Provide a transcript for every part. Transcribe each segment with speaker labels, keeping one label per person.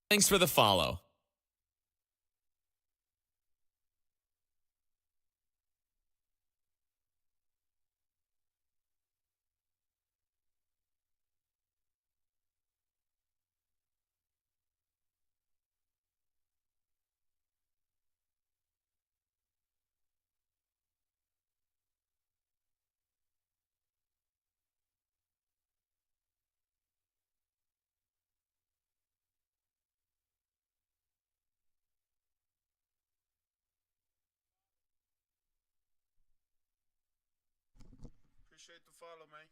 Speaker 1: Thanks for the follow.
Speaker 2: Appreciate the follow, man.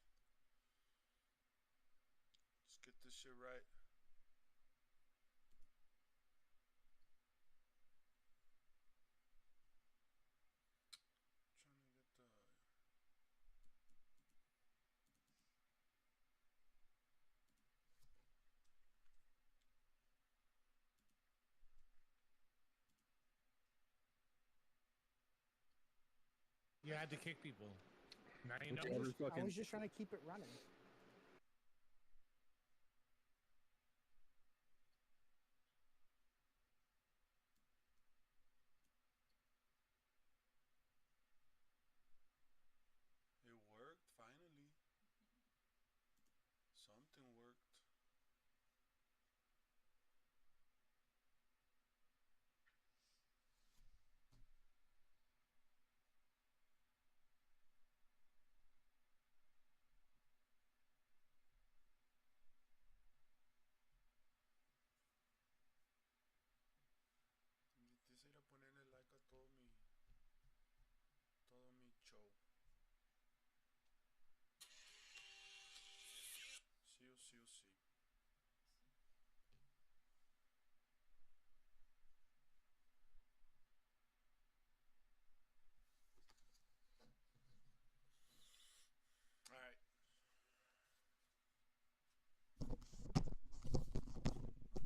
Speaker 2: Let's get this shit right. Trying to get the.
Speaker 3: You had to kick people. Now you know.
Speaker 4: I was just trying to keep it running.
Speaker 2: It worked finally. Something worked. Quisiera ponerle like a todo mi show. Sí o sí o sí. All right.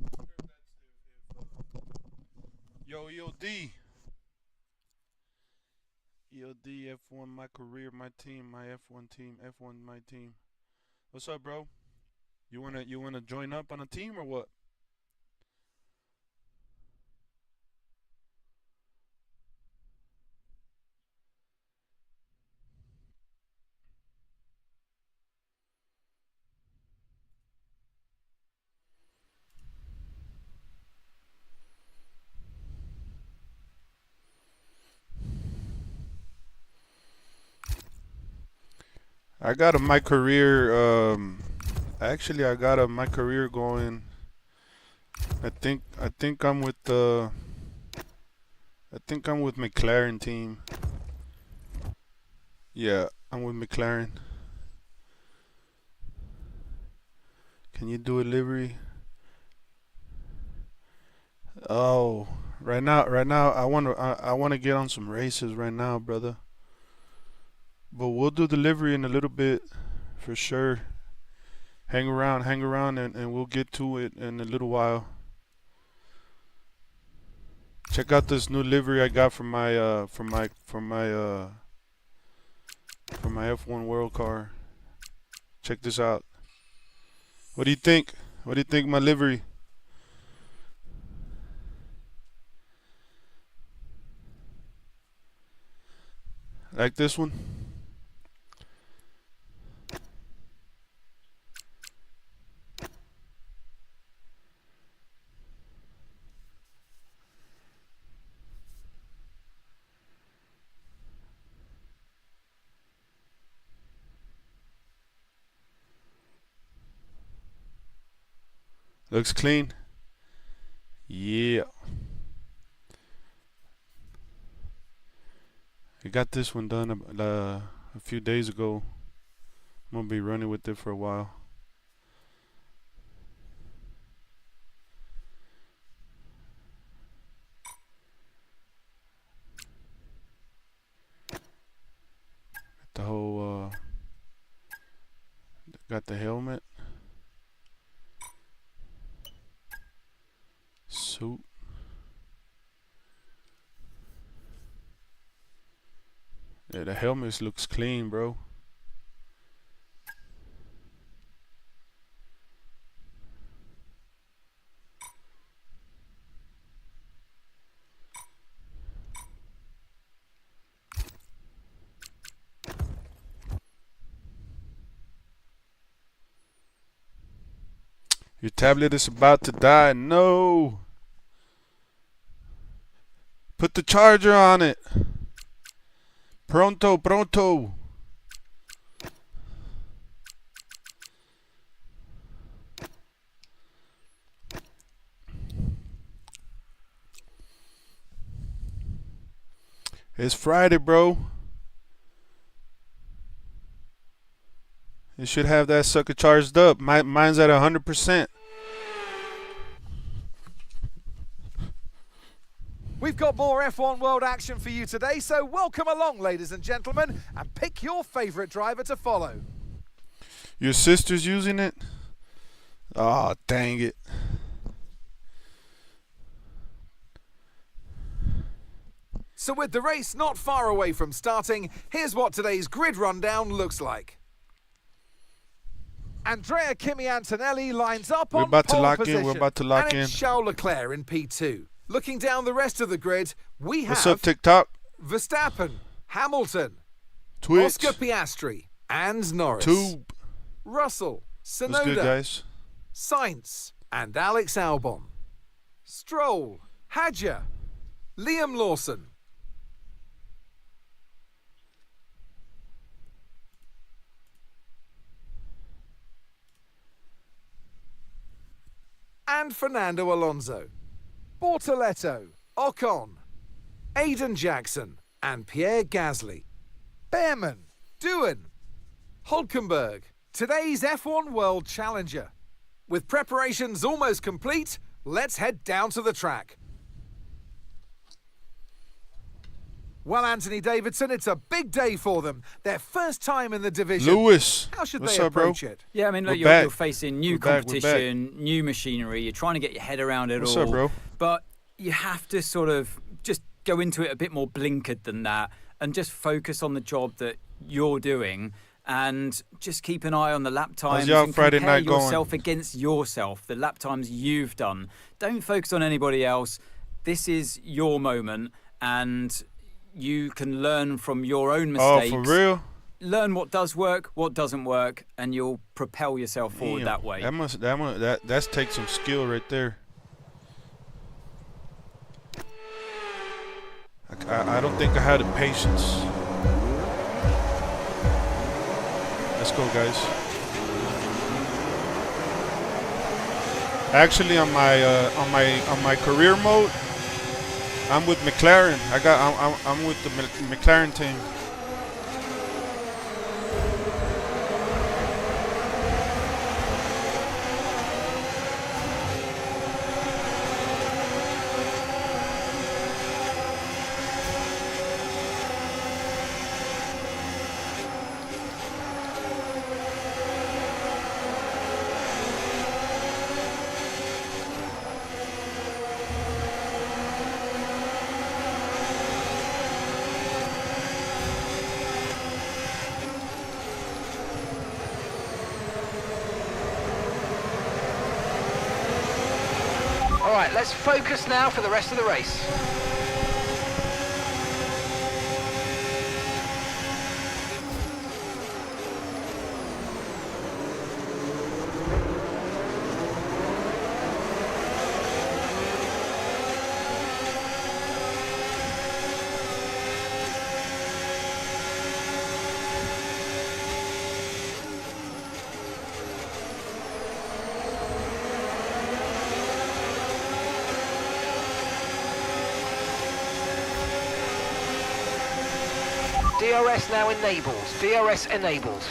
Speaker 2: Wonder if that's Yo EOD. EOD F1 my career, my team, my F1 team, F1 my team. What's up, bro? You wanna join up on a team or what? I got a my career. Actually, I got a my career going. I think I'm with the. I think I'm with McLaren team. Yeah, I'm with McLaren. Can you do a livery? Oh, right now, I wanna get on some races right now, brother. But we'll do delivery in a little bit, for sure. Hang around, and we'll get to it in a little while. Check out this new livery I got from my F1 World car. Check this out. What do you think? What do you think, my livery? Like this one? Looks clean. Yeah. I got this one done a few days ago. I'm gonna be running with it for a while. The whole got the helmet, suit. Yeah, the helmet looks clean, bro. Your tablet is about to die. No. Put the charger on it. Pronto, pronto. It's Friday, bro. You should have that sucker charged up. Mine's at 100%.
Speaker 1: We've got more F1 World action for you today, so welcome along, ladies and gentlemen, and pick your favourite driver to follow.
Speaker 2: Your sister's using it? Oh, dang it.
Speaker 1: So with the race not far away from starting, here's what today's grid rundown looks like. Andrea Kimi Antonelli lines up
Speaker 2: We're
Speaker 1: on
Speaker 2: about to
Speaker 1: pole
Speaker 2: lock
Speaker 1: position,
Speaker 2: in. We're about to lock
Speaker 1: and
Speaker 2: in.
Speaker 1: it's Charles Leclerc in P2. Looking down the rest of the grid, we
Speaker 2: What's
Speaker 1: have
Speaker 2: up, TikTok?
Speaker 1: Verstappen, Hamilton,
Speaker 2: Twitch.
Speaker 1: Oscar Piastri, and Norris.
Speaker 2: Tube.
Speaker 1: Russell,
Speaker 2: What's good,
Speaker 1: Tsunoda,
Speaker 2: guys?
Speaker 1: Sainz, and Alex Albon. Stroll, Hadjar, Liam Lawson. And Fernando Alonso, Bortoletto, Ocon, Aiden Jackson, and Pierre Gasly. Behrman, Doohan, Hulkenberg, today's F1 World Challenger. With preparations almost complete, let's head down to the track. Well, Anthony Davidson, it's a big day for them. Their first time in the division.
Speaker 2: Lewis.
Speaker 1: How should
Speaker 2: What's
Speaker 1: they
Speaker 2: up, bro?
Speaker 1: approach it?
Speaker 5: Yeah, I mean, look,
Speaker 2: We're back.
Speaker 5: you're facing new
Speaker 2: We're back, we're back.
Speaker 5: competition, new machinery. You're trying to get your head around it
Speaker 2: What's
Speaker 5: all.
Speaker 2: up, bro?
Speaker 5: But you have to sort of just go into it a bit more blinkered than that and just focus on the job that you're doing and just keep an eye on the lap times
Speaker 2: y'all
Speaker 5: and
Speaker 2: Friday
Speaker 5: compare
Speaker 2: night going?
Speaker 5: yourself against yourself, the lap times you've done. Don't focus on anybody else. This is your moment, and you can learn from your own mistakes.
Speaker 2: Oh, for real?
Speaker 5: Learn what does work, what doesn't work, and you'll propel yourself forward
Speaker 2: Damn.
Speaker 5: that way.
Speaker 2: That's take some skill right there. I don't think I had the patience. Let's go, guys. Actually, on my career mode, I'm with McLaren. I'm with the McLaren team.
Speaker 6: All right, let's focus now for the rest of the race. DRS now enabled. DRS enabled.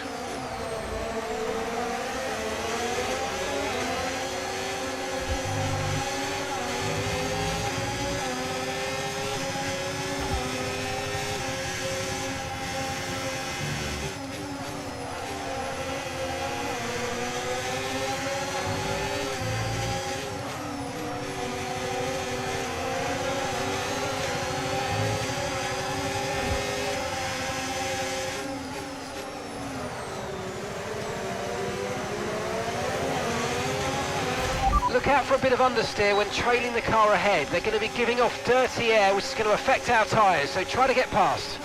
Speaker 6: Look out for a bit of understeer when trailing the car ahead. They're going to be giving off dirty air, which is going to affect our tyres, so try to get past.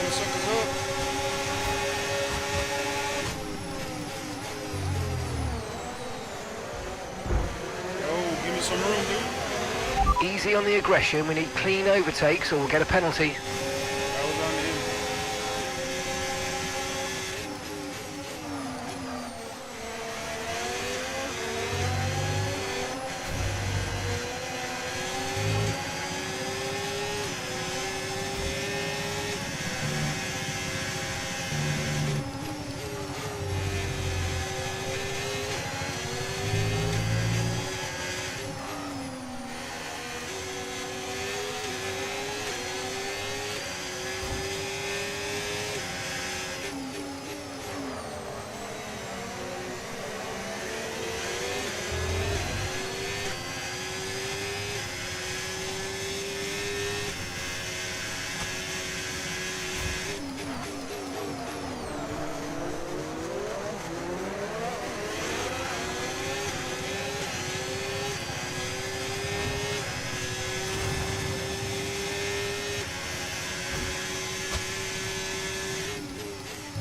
Speaker 2: them suckers up. Yo, give me some room, dude.
Speaker 6: Easy on the aggression. We need clean overtakes or we'll get a penalty.
Speaker 2: That was on him.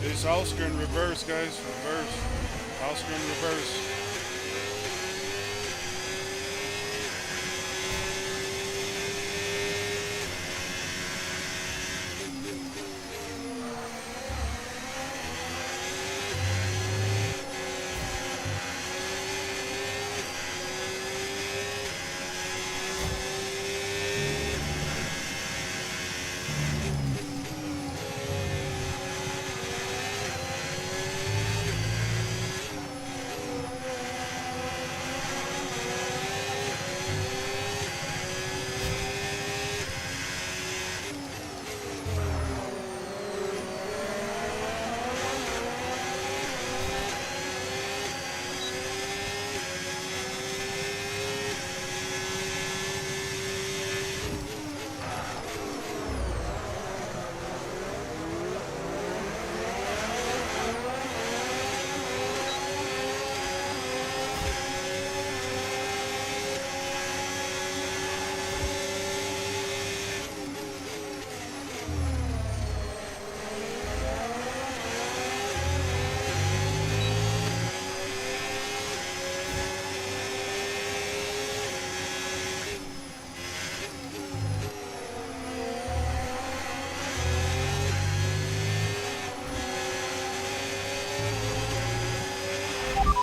Speaker 2: It's Oscar in reverse, guys. Reverse. Oscar in reverse.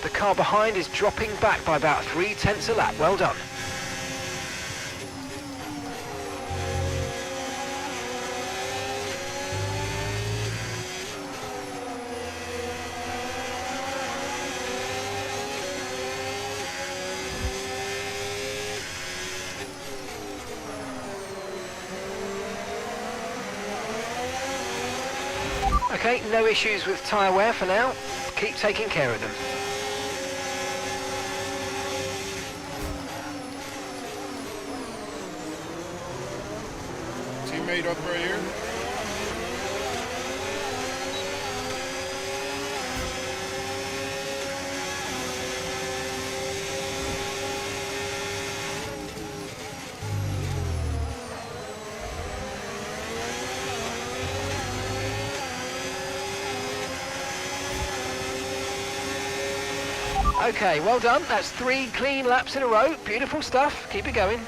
Speaker 6: The car behind is dropping back by about 3/10 a lap. Well done. Okay, no issues with tyre wear for now. Keep taking care of them.
Speaker 2: Teammate up right here.
Speaker 6: Okay, well done. That's 3 clean laps in a row. Beautiful stuff. Keep it going.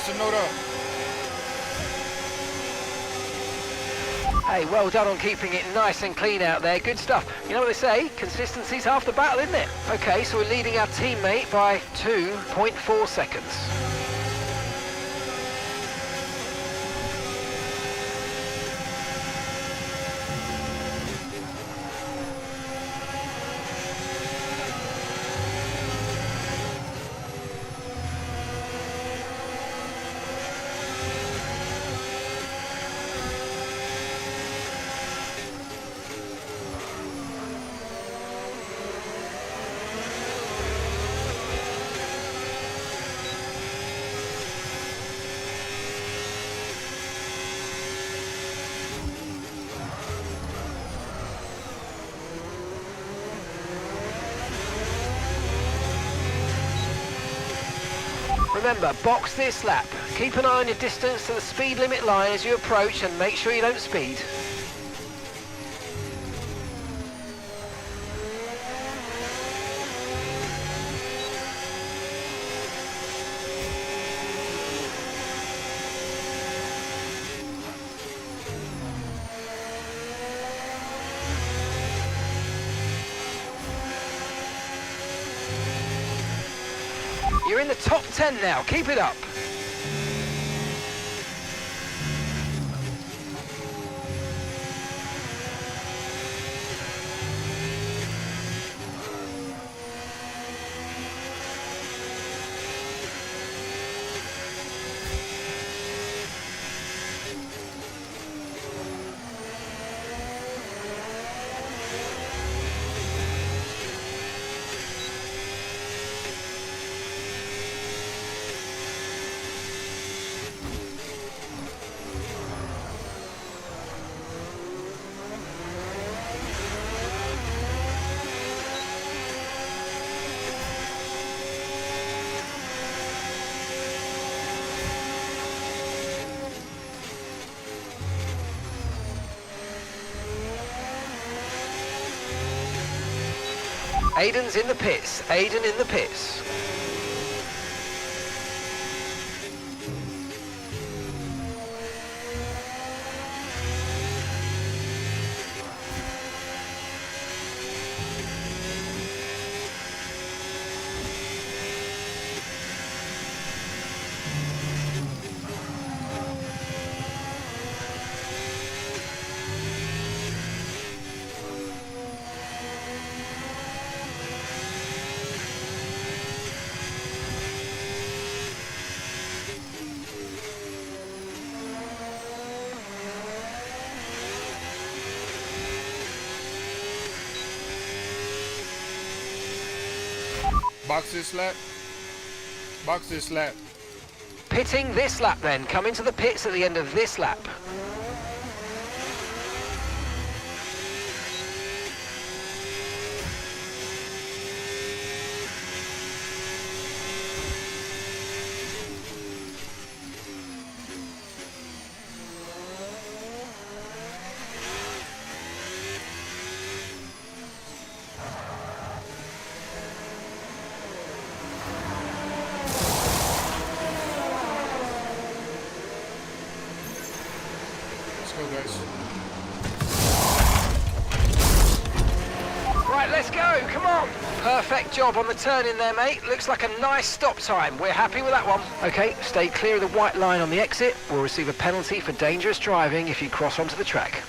Speaker 7: Mr. Noda.
Speaker 6: Hey, well done on keeping it nice and clean out there. Good stuff. You know what they say? Consistency's half the battle, isn't it? Okay, so we're leading our teammate by 2.4 seconds. Remember, box this lap. Keep an eye on your distance to the speed limit line as you approach and make sure you don't speed. You're in the top 10 now. Keep it up. Aiden's in the pits. Aiden in the pits.
Speaker 7: Box this lap. Box this lap.
Speaker 6: Pitting this lap then. Come into the pits at the end of this lap.
Speaker 7: Let's go, guys.
Speaker 6: Right, let's go. Come on. Perfect job on the turn in there, mate. Looks like a nice stop time. We're happy with that one. Okay, stay clear of the white line on the exit. We'll receive a penalty for dangerous driving if you cross onto the track.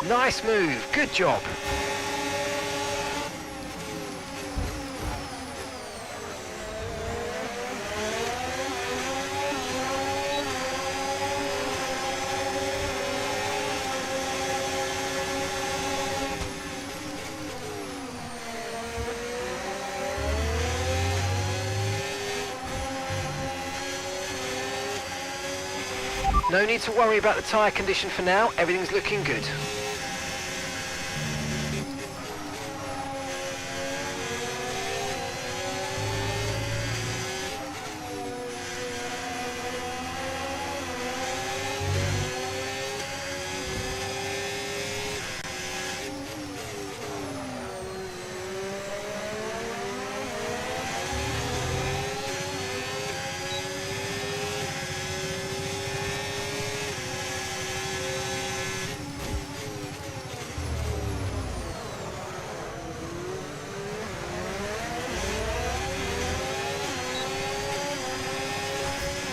Speaker 6: Nice move, good job. No need to worry about the tyre condition for now, everything's looking good.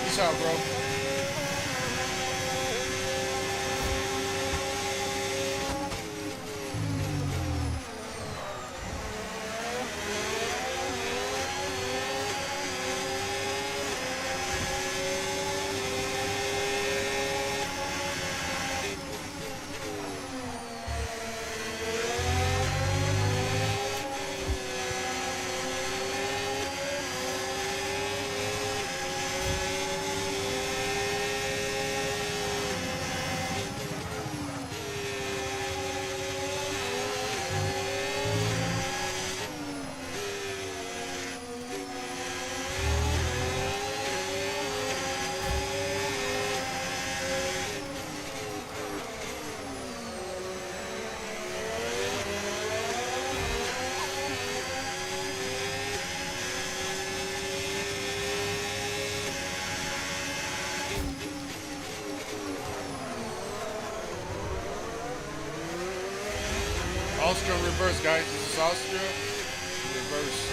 Speaker 7: Peace out, bro. Austria reverse, guys. This is Austria reverse.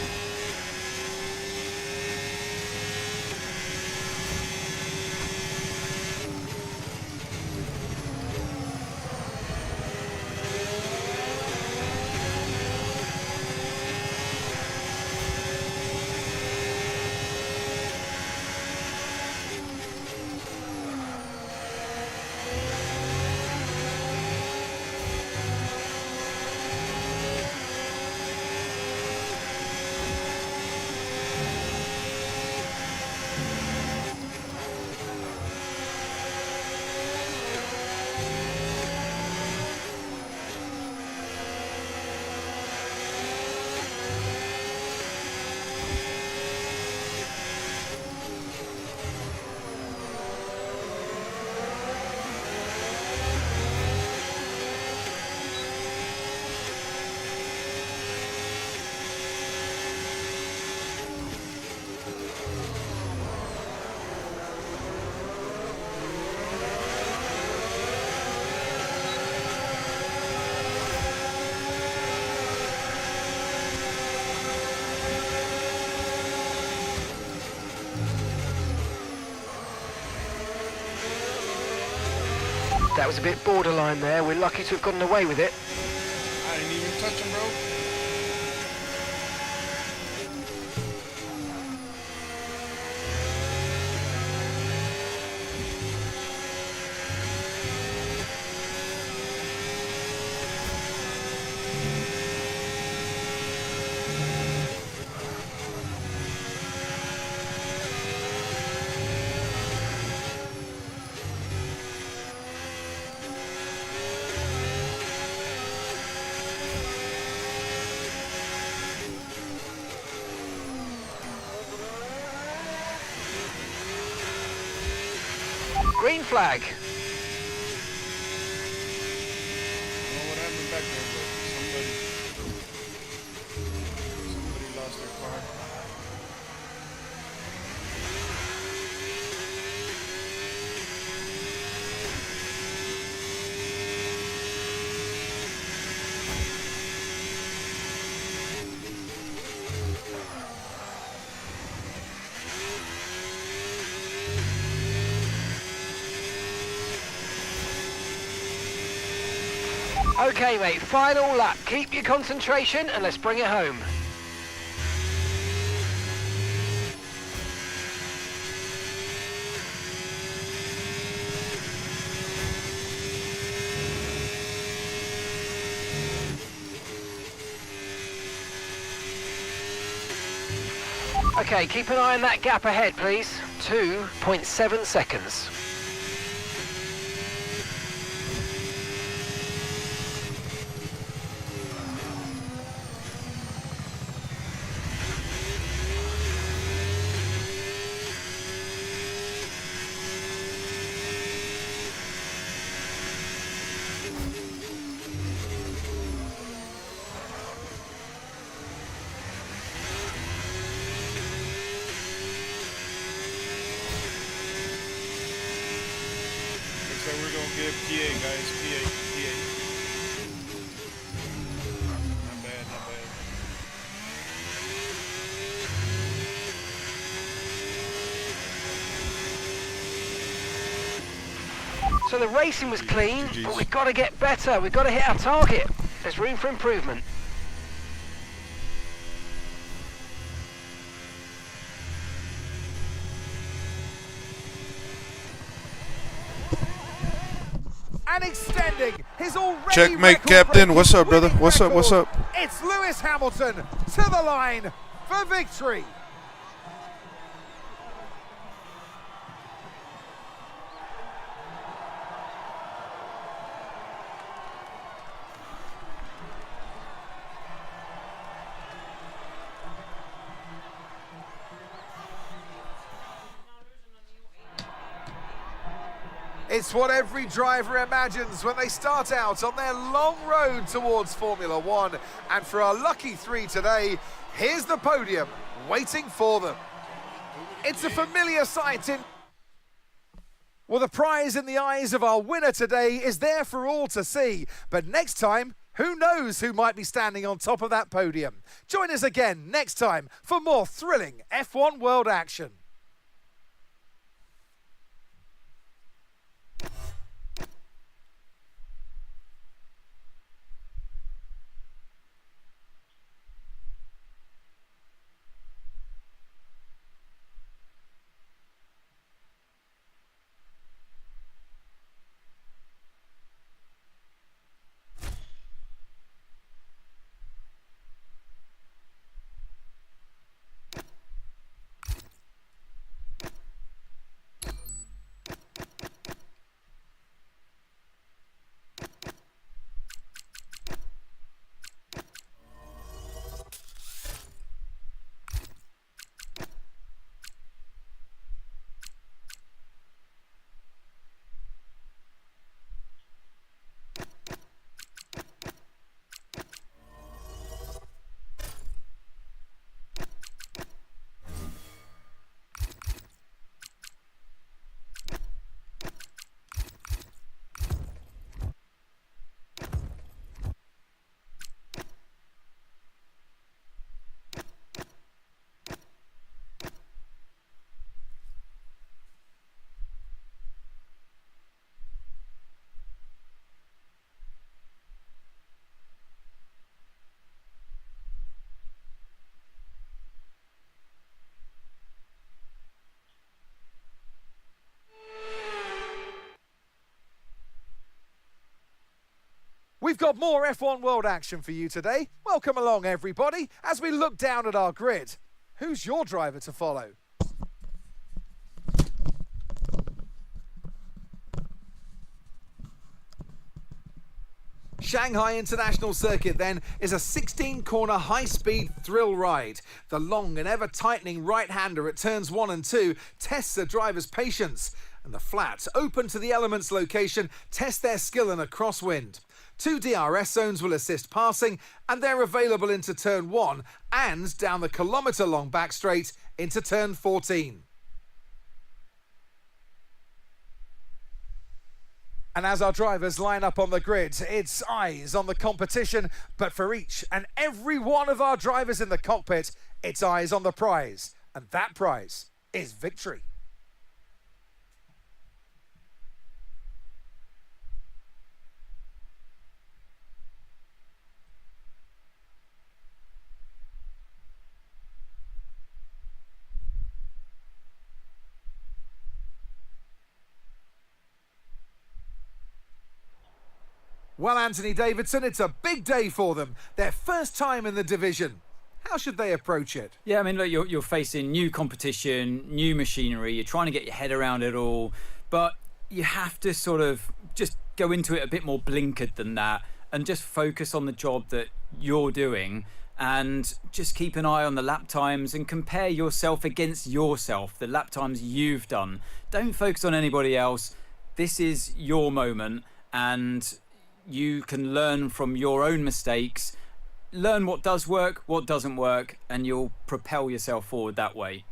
Speaker 6: That was a bit borderline there. We're lucky to have gotten away with it.
Speaker 7: I didn't even touch him, bro.
Speaker 6: Green flag.
Speaker 7: I don't know what happened back there, but somebody lost their car.
Speaker 6: Okay, mate, final lap. Keep your concentration and let's bring it home. Okay, keep an eye on that gap ahead, please. 2.7 seconds.
Speaker 7: Looks like we're gonna give PA, guys. PA. Not bad, not bad.
Speaker 6: So the racing was clean, but we've got to get better. We've got to hit our target. There's room for improvement.
Speaker 1: And extending his already
Speaker 2: Checkmate,
Speaker 1: record-breaking
Speaker 2: Captain. What's up, brother?
Speaker 1: winning
Speaker 2: What's up? What's
Speaker 1: record.
Speaker 2: up?
Speaker 1: It's Lewis Hamilton to the line for victory. It's what every driver imagines when they start out on their long road towards Formula One. And for our lucky three today, here's the podium waiting for them. It's a familiar sight in... Well, the prize in the eyes of our winner today is there for all to see. But next time, who knows who might be standing on top of that podium? Join us again next time for more thrilling F1 World action. We've got more F1 World action for you today. Welcome along, everybody, as we look down at our grid. Who's your driver to follow? Shanghai International Circuit then is a 16-corner high-speed thrill ride. The long and ever-tightening right-hander at turns 1 and 2 tests a driver's patience, and the flat, open to the elements location, test their skill in a crosswind. 2 DRS zones will assist passing, and they're available into turn 1 and down the kilometre-long back straight into turn 14. And as our drivers line up on the grid, it's eyes on the competition, but for each and every one of our drivers in the cockpit, it's eyes on the prize, and that prize is victory. Well, Anthony Davidson, it's a big day for them. Their first time in the division. How should they approach it?
Speaker 5: Yeah, I mean, look, you're facing new competition, new machinery. You're trying to get your head around it all, but you have to sort of just go into it a bit more blinkered than that and just focus on the job that you're doing and just keep an eye on the lap times and compare yourself against yourself, the lap times you've done. Don't focus on anybody else. This is your moment, and you can learn from your own mistakes, learn what does work, what doesn't work, and you'll propel yourself forward that way.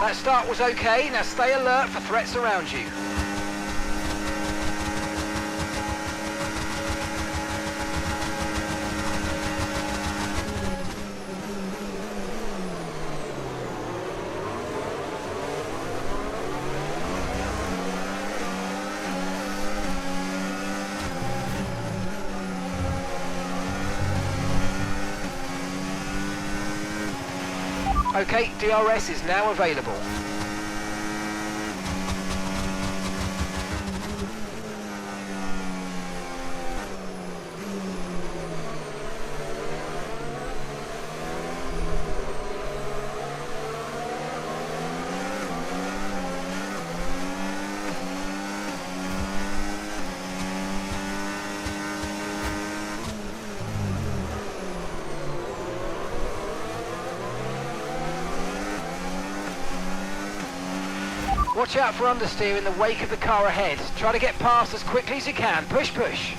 Speaker 6: That start was okay, now stay alert for threats around you. Okay, DRS is now available. Watch out for understeer in the wake of the car ahead. Try to get past as quickly as you can. Push, push.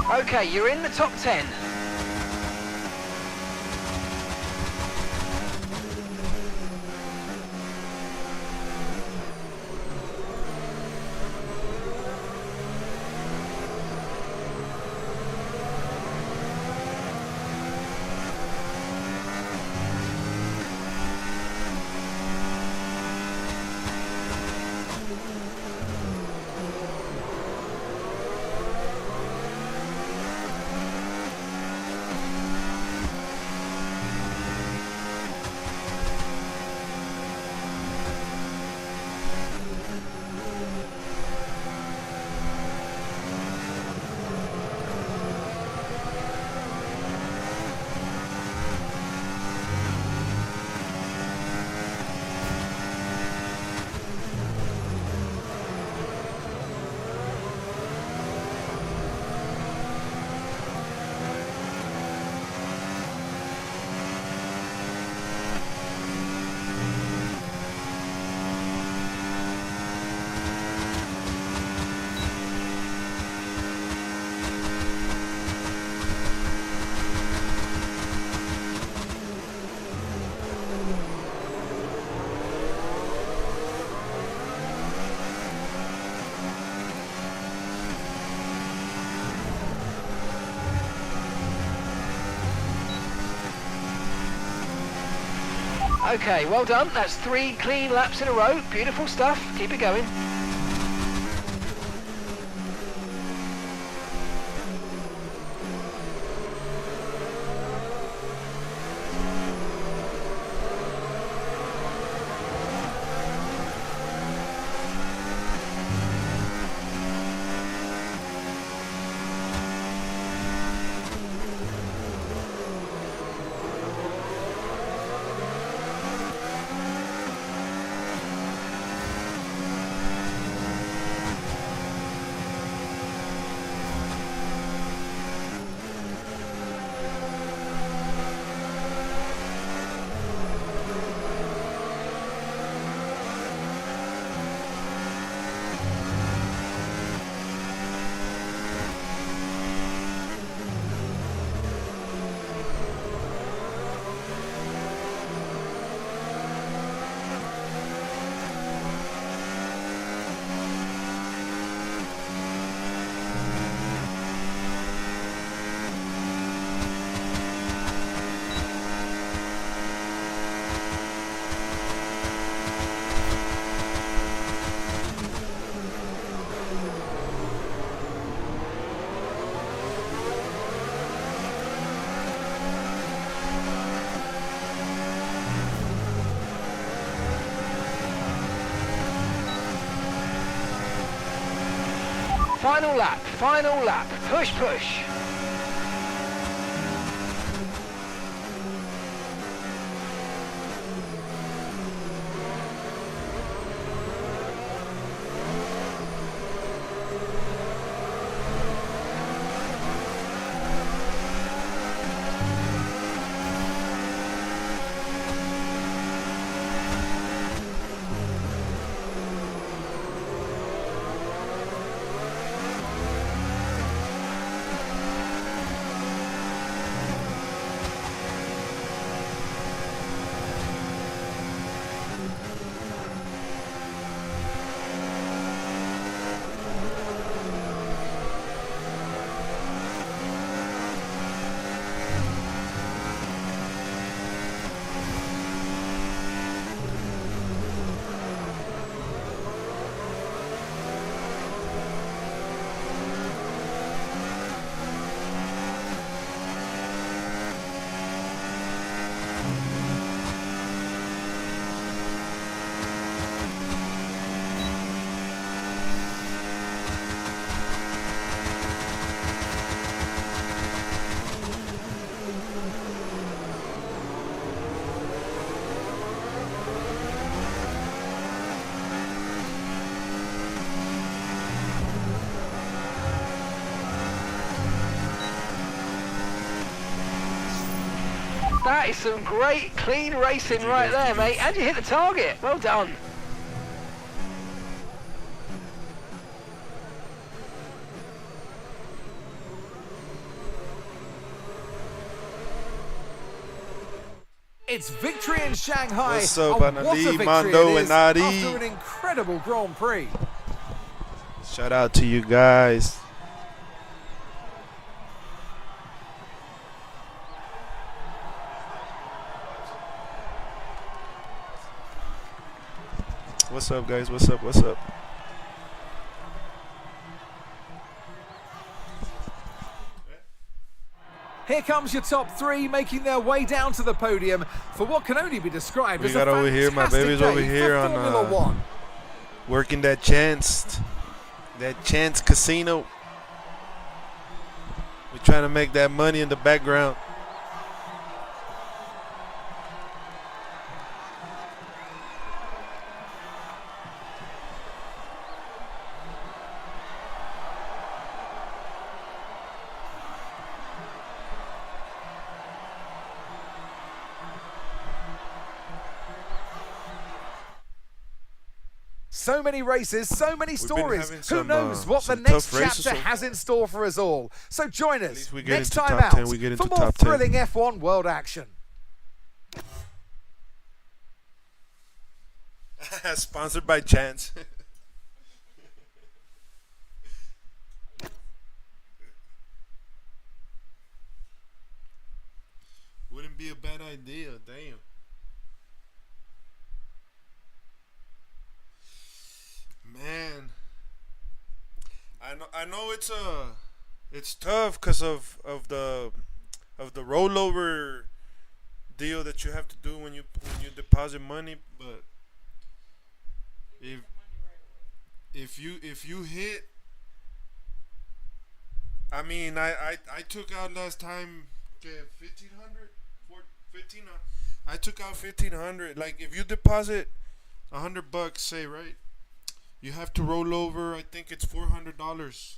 Speaker 6: Okay, you're in the top 10. Okay, well done. That's 3 clean laps in a row. Beautiful stuff. Keep it going. Final lap, final lap. Push, push. That is some great clean racing right there, mate. And you hit the target. Well done.
Speaker 1: It's victory in Shanghai.
Speaker 2: What's up,
Speaker 1: and what a
Speaker 2: Anali,
Speaker 1: victory
Speaker 2: Mando,
Speaker 1: it
Speaker 2: and
Speaker 1: is
Speaker 2: Adi?
Speaker 1: after an incredible Grand Prix.
Speaker 2: Shout out to you guys. What's up, guys? What's up? What's up?
Speaker 1: Here comes your top 3 making their way down to the podium for what can only be described
Speaker 2: We
Speaker 1: as a
Speaker 2: got over here, my
Speaker 1: fantastic
Speaker 2: baby's
Speaker 1: day
Speaker 2: over here
Speaker 1: for
Speaker 2: on
Speaker 1: Formula One.
Speaker 2: working that chance casino. We're trying to make that money in the background.
Speaker 1: So many races, so many
Speaker 2: been
Speaker 1: stories.
Speaker 2: having
Speaker 1: Who
Speaker 2: some,
Speaker 1: knows what the
Speaker 2: some
Speaker 1: next
Speaker 2: tough races
Speaker 1: chapter
Speaker 2: so
Speaker 1: has in store for us all. So join us
Speaker 2: least we get
Speaker 1: next
Speaker 2: into
Speaker 1: time
Speaker 2: top
Speaker 1: out
Speaker 2: 10, we get
Speaker 1: for
Speaker 2: into
Speaker 1: more
Speaker 2: top 10.
Speaker 1: thrilling F1 world action.
Speaker 2: Sponsored by Chance. Wouldn't be a bad idea, damn. know it's tough because of the rollover deal that you have to do when you deposit money, but if you hit, I mean, I took out last time 1,500, 15. I took out 1,500. Like if you deposit $100, say, right, you have to roll over. I think it's $400.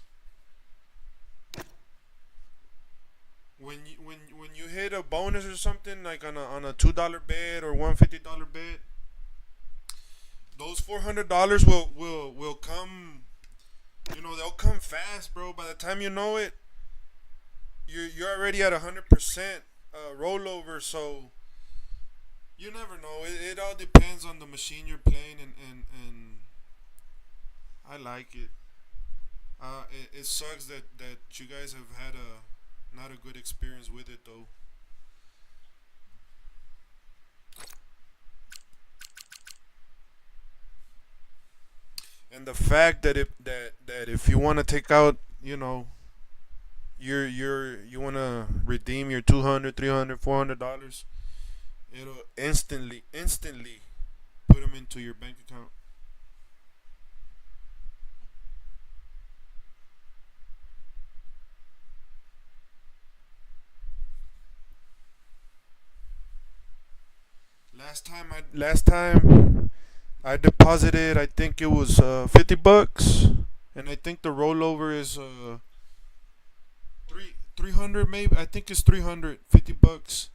Speaker 2: When you hit a bonus or something, like on a $2 bet or $150 bet, those $400 will come. You know, they'll come fast, bro. By the time you know it, you're already at 100% rollover. So you never know. It all depends on the machine you're playing, and I like it. It sucks that you guys have had not a good experience with it though. And the fact that if you want to take out, you know, you want to redeem your $200, $300, $400, it'll instantly put them into your bank account. Last time I deposited, I think it was $50, and I think the rollover is 300 maybe. I think it's $350.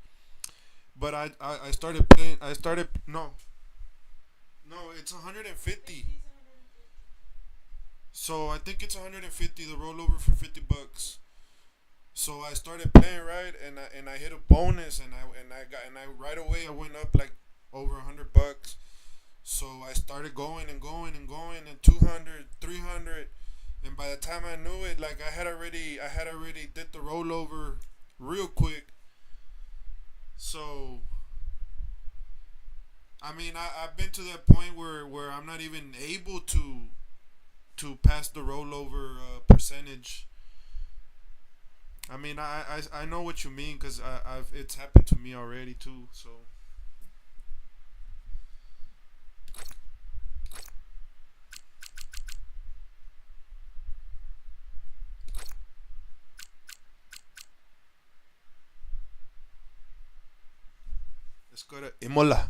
Speaker 2: But I started playing. No, it's 150. So I think it's 150. The rollover for $50. So I started playing, right, and I hit a bonus, and I right away I went up like over $100. So I started going and 200, 300, and by the time I knew it, like I had already did the rollover real quick. So I mean, I've been to that point where I'm not even able to pass the rollover percentage. I mean, I know what you mean, because it's happened to me already too. So let's go to Imola.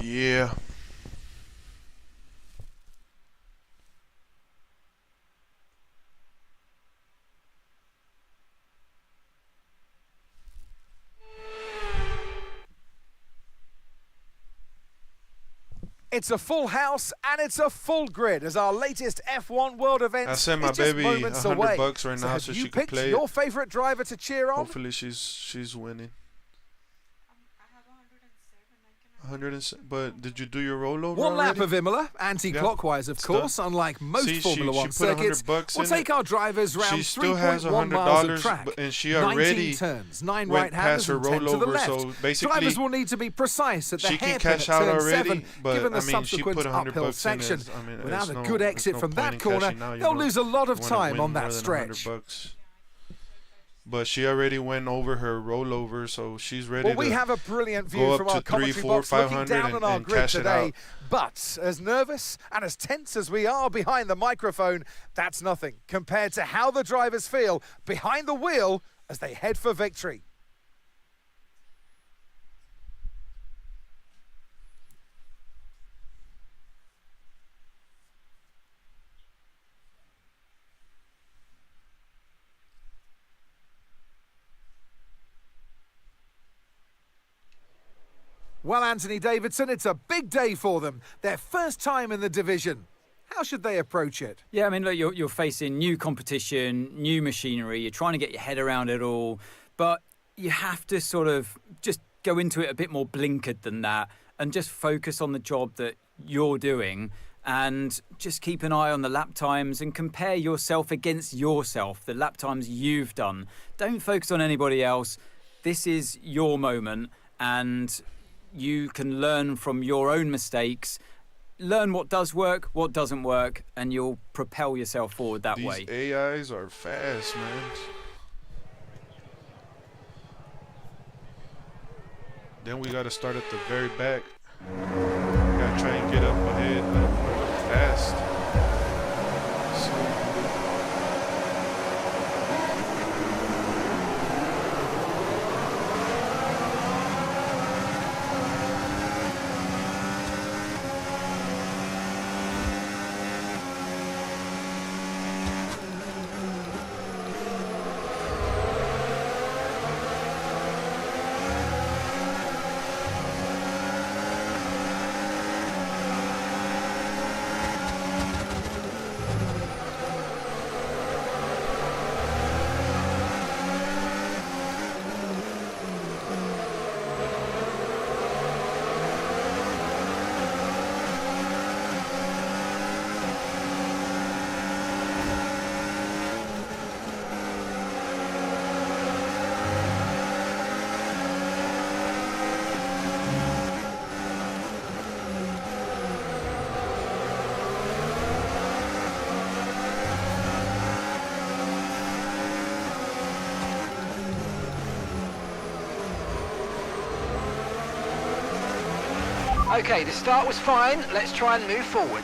Speaker 2: Yeah.
Speaker 1: It's a full house and it's a full grid as our latest F1 World event
Speaker 2: I sent my
Speaker 1: is just
Speaker 2: baby
Speaker 1: moments away.
Speaker 2: $100 right now
Speaker 1: have
Speaker 2: so
Speaker 1: you
Speaker 2: she can
Speaker 1: picked
Speaker 2: play
Speaker 1: your
Speaker 2: it.
Speaker 1: favorite driver to cheer on?
Speaker 2: Hopefully she's winning.
Speaker 8: I have 107.
Speaker 2: 100, but did you do your rollover
Speaker 1: One lap
Speaker 2: already?
Speaker 1: of Imola, anti-clockwise, of
Speaker 2: It's
Speaker 1: course,
Speaker 2: done.
Speaker 1: unlike most
Speaker 2: See,
Speaker 1: Formula
Speaker 2: she
Speaker 1: One
Speaker 2: put
Speaker 1: circuits.
Speaker 2: $100
Speaker 1: We'll
Speaker 2: in
Speaker 1: take
Speaker 2: it.
Speaker 1: our drivers round
Speaker 2: She still has
Speaker 1: 3.1 miles of
Speaker 2: $100,
Speaker 1: track.
Speaker 2: and she
Speaker 1: 19
Speaker 2: already
Speaker 1: turns, 9
Speaker 2: went
Speaker 1: right-handers
Speaker 2: past her
Speaker 1: and 10 to the
Speaker 2: rollover,
Speaker 1: left.
Speaker 2: so basically
Speaker 1: Drivers will need to be precise at the
Speaker 2: she can
Speaker 1: hairpin
Speaker 2: cash
Speaker 1: at
Speaker 2: out
Speaker 1: turn
Speaker 2: already,
Speaker 1: 7,
Speaker 2: but
Speaker 1: given the
Speaker 2: I mean, she
Speaker 1: subsequent
Speaker 2: put $100
Speaker 1: uphill
Speaker 2: in it.
Speaker 1: section.
Speaker 2: I mean,
Speaker 1: Without
Speaker 2: there's
Speaker 1: a
Speaker 2: no-
Speaker 1: good
Speaker 2: there's
Speaker 1: exit
Speaker 2: no
Speaker 1: from
Speaker 2: point
Speaker 1: that
Speaker 2: in
Speaker 1: corner,
Speaker 2: cashing out, you
Speaker 1: they'll
Speaker 2: know.
Speaker 1: lose a lot of
Speaker 2: You wanna
Speaker 1: time
Speaker 2: win
Speaker 1: on
Speaker 2: more
Speaker 1: that
Speaker 2: than
Speaker 1: stretch.
Speaker 2: $100. But she already went over her rollover, so she's ready
Speaker 1: Well, we
Speaker 2: to
Speaker 1: have a brilliant
Speaker 2: go
Speaker 1: view
Speaker 2: up
Speaker 1: from
Speaker 2: to
Speaker 1: our
Speaker 2: 3,
Speaker 1: commentary
Speaker 2: 4,
Speaker 1: box looking
Speaker 2: 500
Speaker 1: down on our
Speaker 2: and
Speaker 1: grid
Speaker 2: cash it
Speaker 1: today.
Speaker 2: out.
Speaker 1: But as nervous and as tense as we are behind the microphone, that's nothing compared to how the drivers feel behind the wheel as they head for victory. Well, Anthony Davidson, it's a big day for them. Their first time in the division. How should they approach it?
Speaker 5: Yeah, I mean, look, you're facing new competition, new machinery. You're trying to get your head around it all, but you have to sort of just go into it a bit more blinkered than that and just focus on the job that you're doing and just keep an eye on the lap times and compare yourself against yourself, the lap times you've done. Don't focus on anybody else. This is your moment, and you can learn from your own mistakes, learn what does work, what doesn't work, and you'll propel yourself forward that way.
Speaker 2: These AIs are fast, man. Then we gotta start at the very back. Gotta try and get up ahead, fast.
Speaker 6: Okay, the start was fine. Let's try and move forward.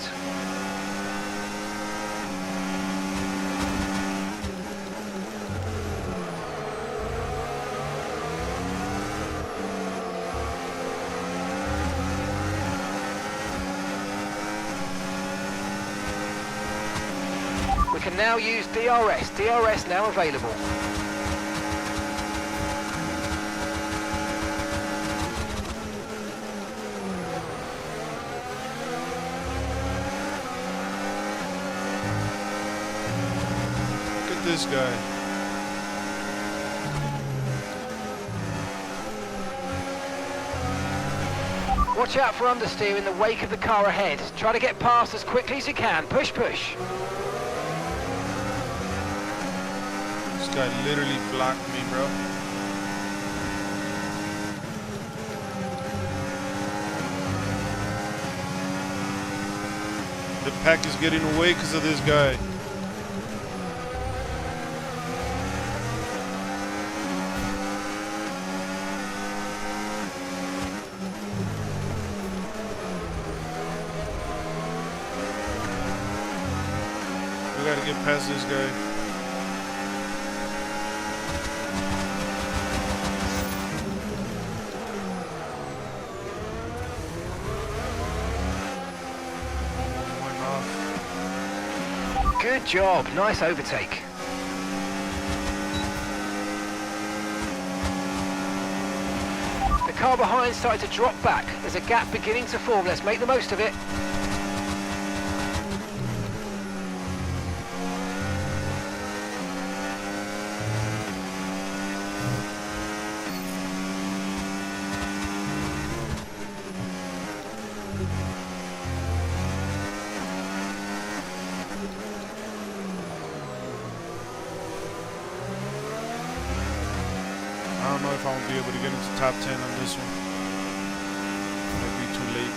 Speaker 6: We can now use DRS. DRS now available.
Speaker 2: This guy.
Speaker 6: Watch out for understeer in the wake of the car ahead. Try to get past as quickly as you can. Push, push.
Speaker 2: This guy literally blocked me, bro. The pack is getting away because of this guy. We gotta get past this guy.
Speaker 6: Good job, nice overtake. The car behind started to drop back. There's a gap beginning to form. Let's make the most of it.
Speaker 2: I don't know if I won't be able to get into top 10 on this one. Might be too late.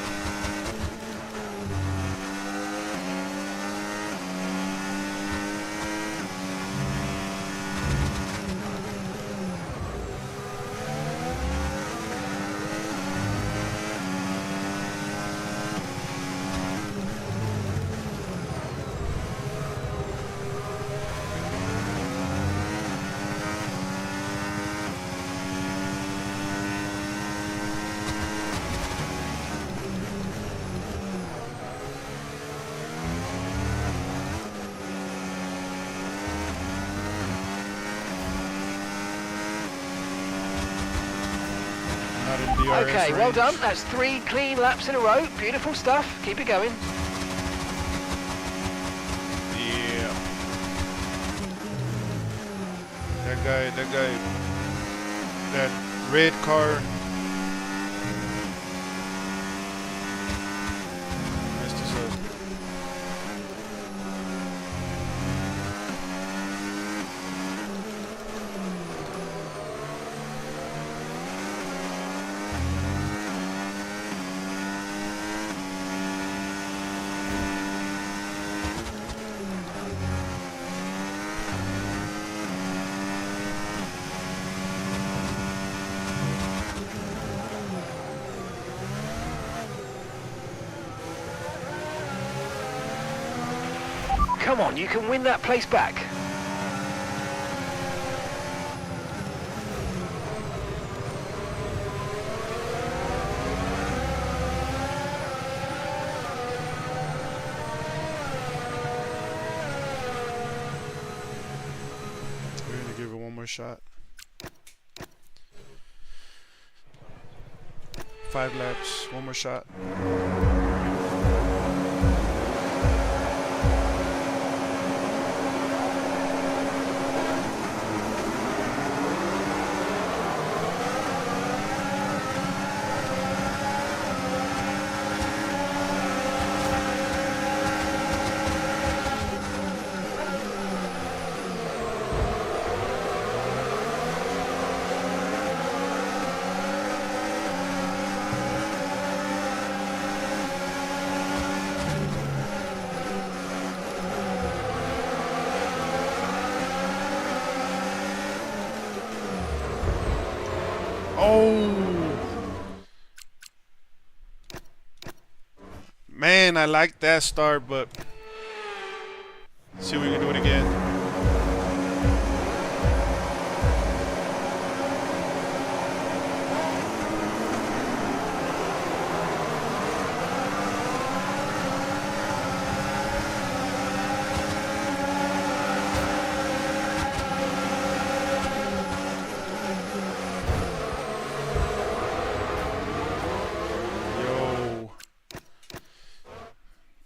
Speaker 6: Okay, well done. That's 3 clean laps in a row. Beautiful stuff. Keep it going.
Speaker 2: Yeah. That guy, that red car. Messed us up.
Speaker 6: Come on, you can win that place back.
Speaker 2: We're gonna give it one more shot. 5 laps, one more shot. Oh man, I like that start, but see if we can do it again.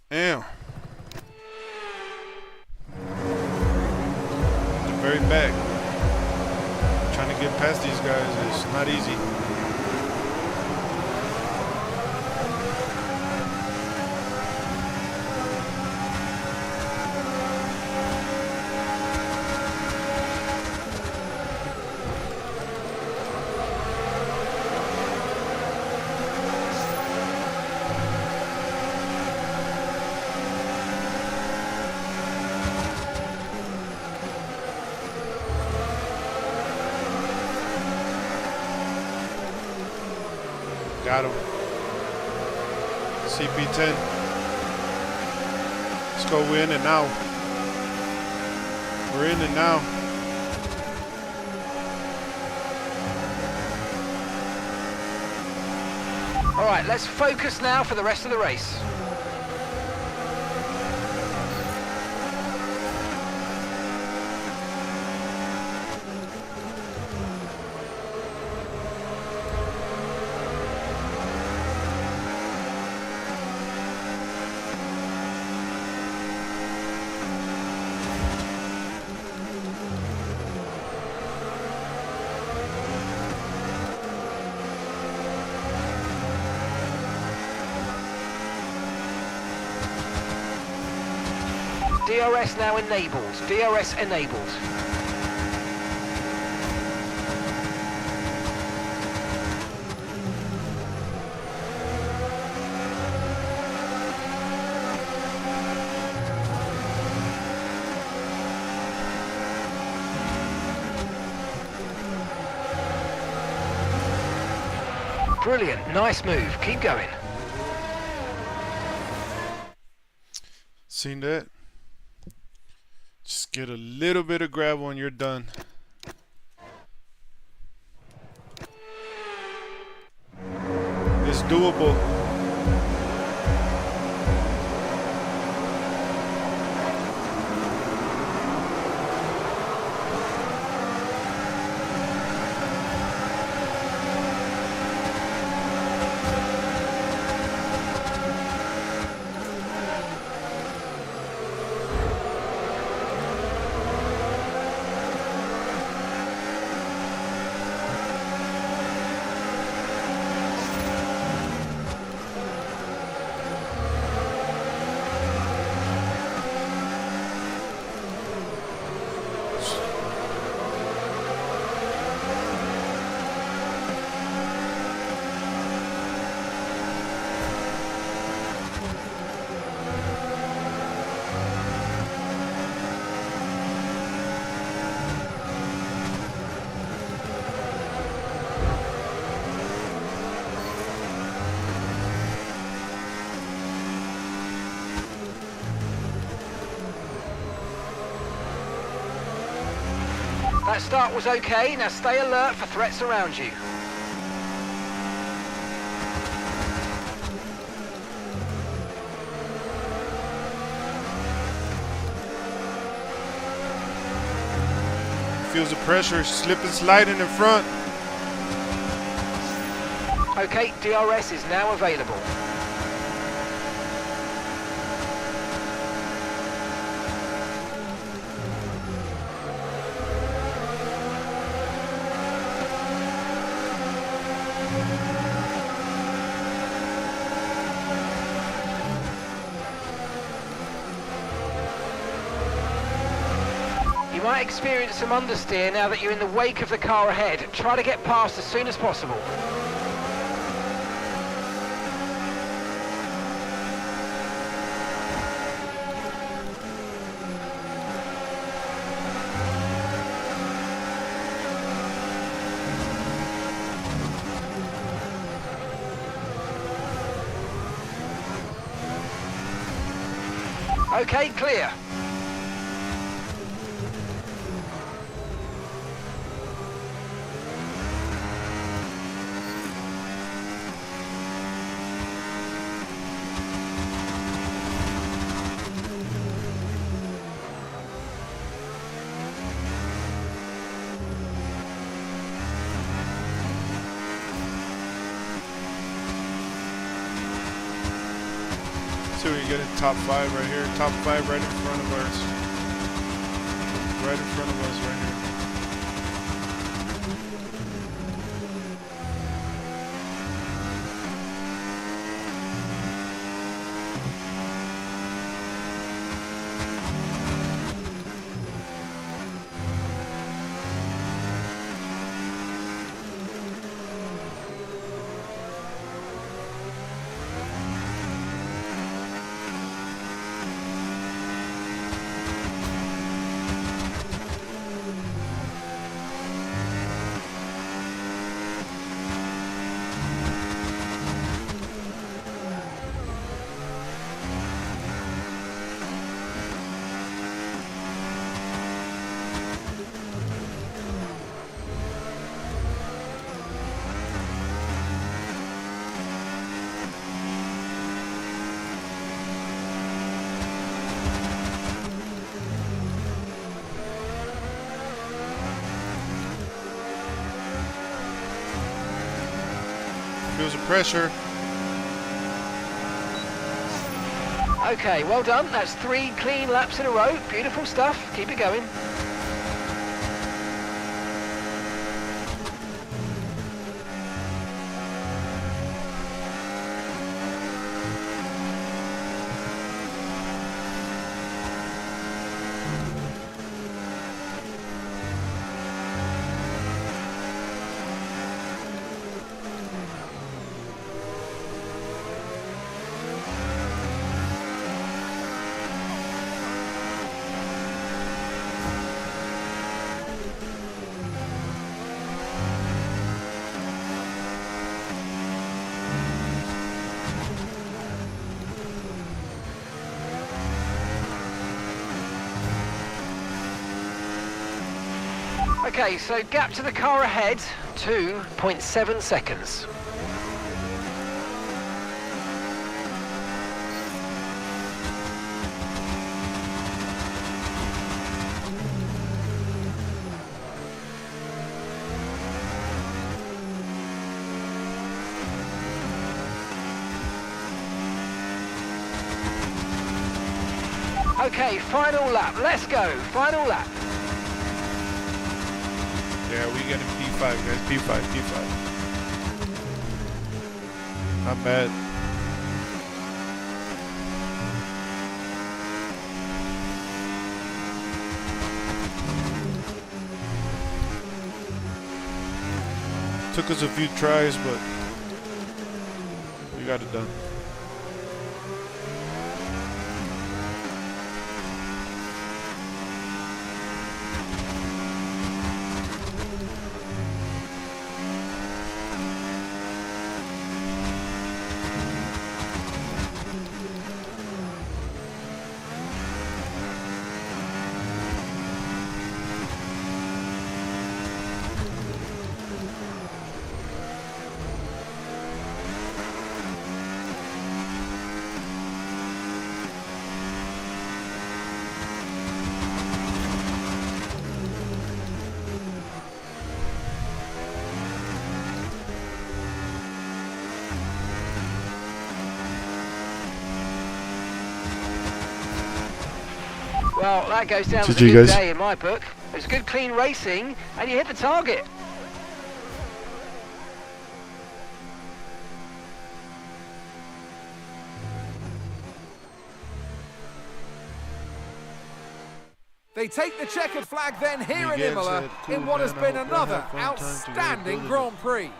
Speaker 2: Damn. The very back. Trying to get past these guys is not easy. Got him. CP10. Let's go. We're in it now. We're in it now.
Speaker 6: All right, let's focus now for the rest of the race. DRS now enabled. DRS enabled. Brilliant, nice move. Keep going.
Speaker 2: Seen that? Just get a little bit of gravel and you're done. It's doable.
Speaker 6: That start was okay. Now stay alert for threats around you.
Speaker 2: Feels the pressure, slip and sliding in front.
Speaker 6: Okay, DRS is now available. You might experience some understeer now that you're in the wake of the car ahead. Try to get past as soon as possible. Okay, clear.
Speaker 2: So we're getting top 5 right here. Top 5 right in front of us. Right in front of us right here. Feels the pressure.
Speaker 6: Okay, well done. That's 3 clean laps in a row. Beautiful stuff. Keep it going. Okay, so gap to the car ahead, 2.7 seconds. Okay, final lap. Let's go. Final lap.
Speaker 2: Yeah, we getting P5, guys. P5, P5. Not bad. Took us a few tries, but we got it done.
Speaker 6: Well, that goes down as a
Speaker 2: GG,
Speaker 6: good
Speaker 2: guys.
Speaker 6: day in my book. It was good, clean racing, and you hit the target.
Speaker 1: They take the checkered flag then here in
Speaker 2: Miguel
Speaker 1: Imola
Speaker 2: said, "Cool,
Speaker 1: in what has
Speaker 2: man, I
Speaker 1: been
Speaker 2: hope y'all
Speaker 1: another
Speaker 2: have fun time together
Speaker 1: outstanding
Speaker 2: building
Speaker 1: Grand Prix.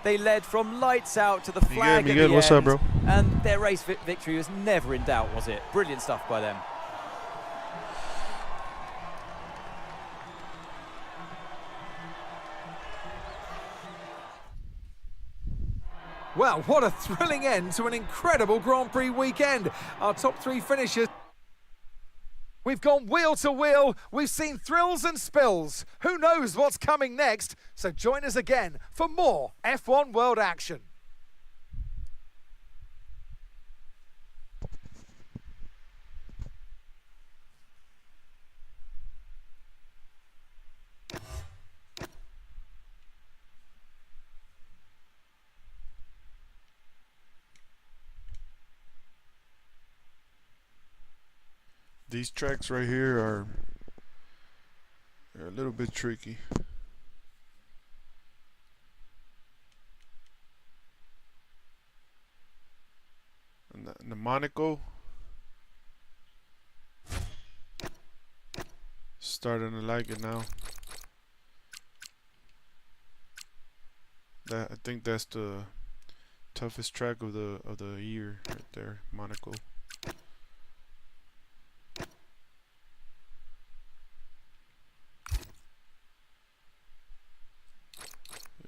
Speaker 5: They led from lights out to the flag
Speaker 2: Miguel,
Speaker 5: at the
Speaker 2: what's
Speaker 5: end,
Speaker 2: up, bro?
Speaker 5: and their race victory was never in doubt, was it? Brilliant stuff by them.
Speaker 1: Well, what a thrilling end to an incredible Grand Prix weekend. Our top three finishers. We've gone wheel to wheel. We've seen thrills and spills. Who knows what's coming next? So join us again for more F1 World action.
Speaker 2: These tracks right here are a little bit tricky. And the Monaco starting to like it now. I think that's the toughest track of the year right there, Monaco.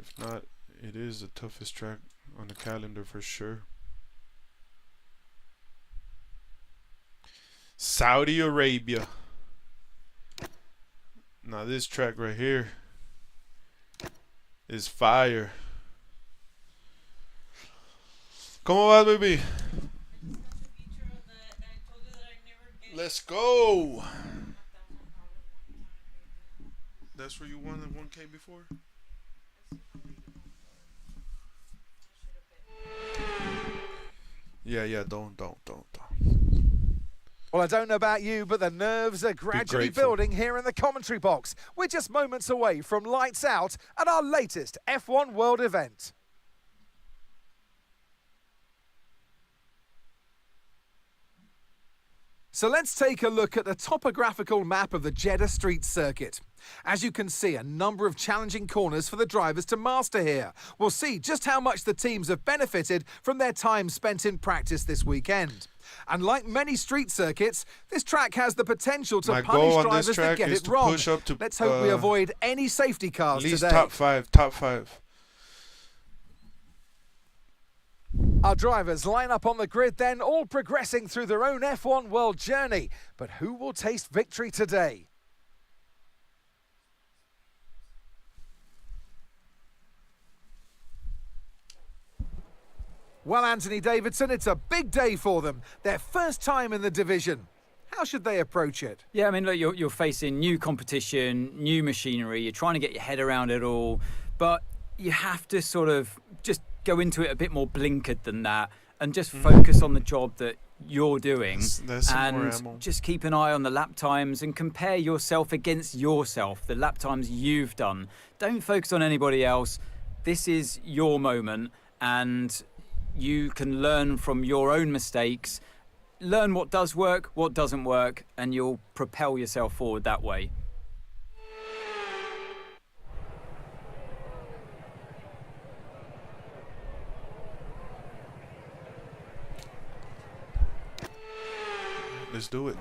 Speaker 2: If not, it is the toughest track on the calendar for sure. Saudi Arabia. Now this track right here is fire. ¿Cómo vas, baby? Let's go. That's where you won the 1K before? Yeah, don't.
Speaker 1: Well, I don't know about you, but the nerves are gradually
Speaker 2: grateful.
Speaker 1: building here in the commentary box. We're just moments away from lights out at our latest F1 World event. So let's take a look at the topographical map of the Jeddah Street Circuit. As you can see, a number of challenging corners for the drivers to master here. We'll see just how much the teams have benefited from their time spent in practice this weekend. And like many street circuits, this track has the potential to
Speaker 2: My
Speaker 1: punish
Speaker 2: goal on
Speaker 1: drivers
Speaker 2: this
Speaker 1: that
Speaker 2: track
Speaker 1: get
Speaker 2: is
Speaker 1: it
Speaker 2: to
Speaker 1: wrong.
Speaker 2: push up to
Speaker 1: Let's hope we avoid any safety cars
Speaker 2: at least
Speaker 1: today.
Speaker 2: top five.
Speaker 1: Our drivers line up on the grid then, all progressing through their own F1 World journey. But who will taste victory today? Well, Anthony Davidson, it's a big day for them. Their first time in the division. How should they approach it?
Speaker 5: Yeah, I mean, look, you're facing new competition, new machinery. You're trying to get your head around it all, but you have to sort of just go into it a bit more blinkered than that and just focus on the job that you're doing.
Speaker 2: That's some more
Speaker 5: and
Speaker 2: ammo.
Speaker 5: just keep an eye on the lap times and compare yourself against yourself, the lap times you've done. Don't focus on anybody else. This is your moment, and you can learn from your own mistakes, learn what does work, what doesn't work, and you'll propel yourself forward that way.
Speaker 2: Let's do it.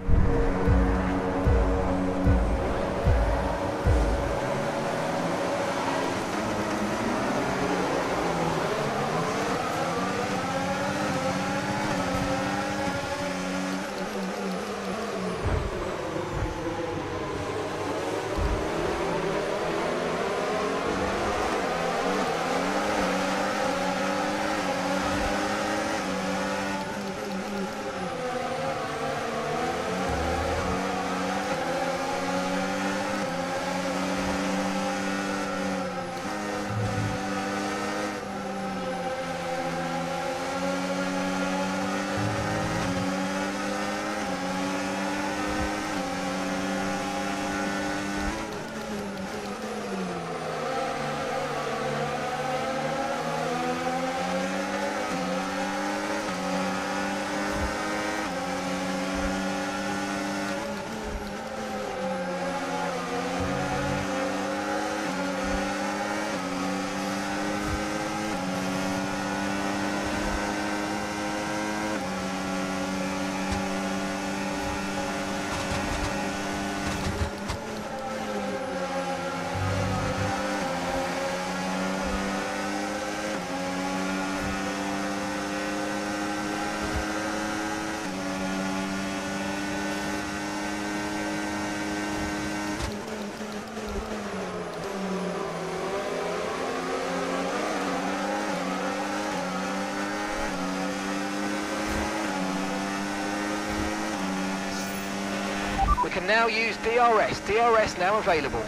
Speaker 6: can now use DRS. DRS now available.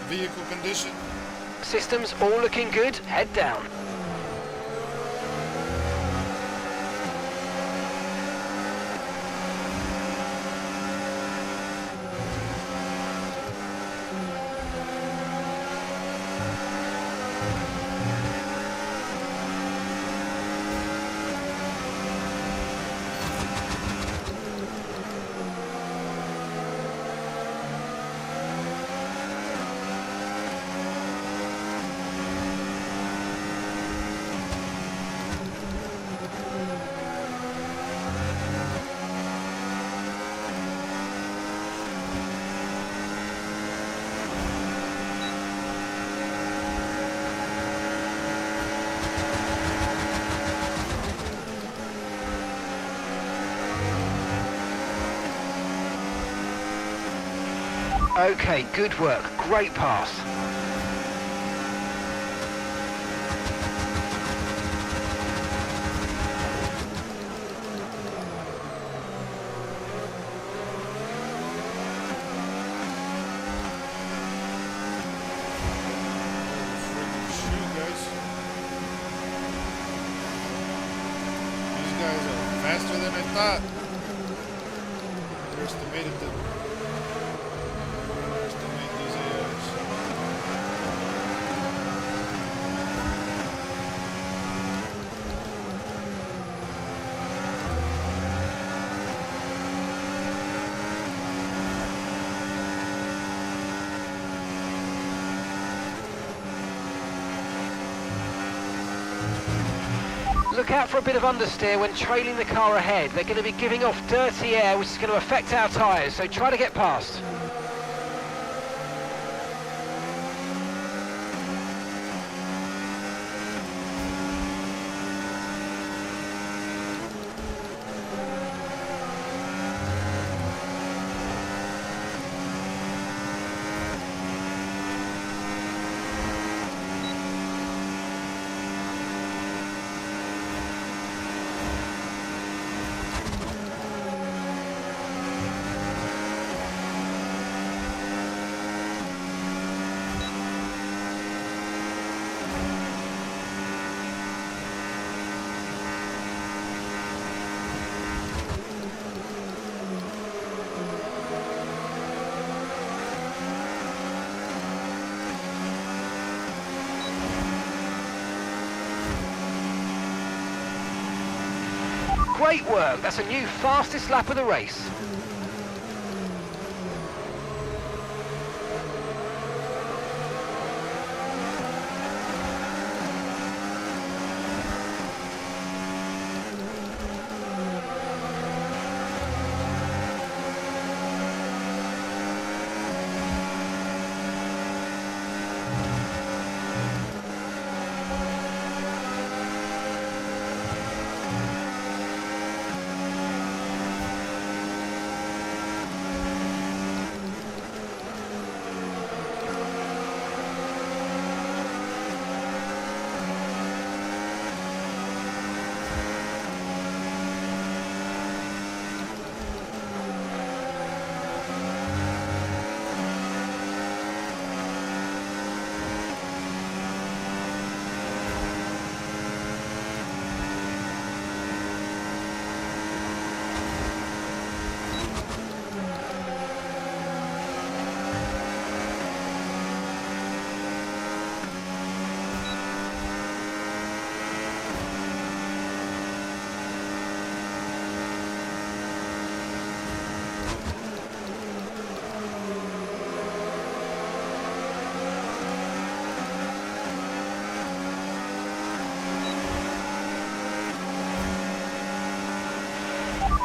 Speaker 7: Vehicle condition.
Speaker 6: Systems all looking good. Head down. Okay, good work. Great pass.
Speaker 7: Shoot, guys. These guys are faster than I thought. Underestimated them. Underestimate these AIs.
Speaker 6: Look out for a bit of understeer when trailing the car ahead. They're going to be giving off dirty air, which is going to affect our tyres, so try to get past. Great work. That's a new fastest lap of the race.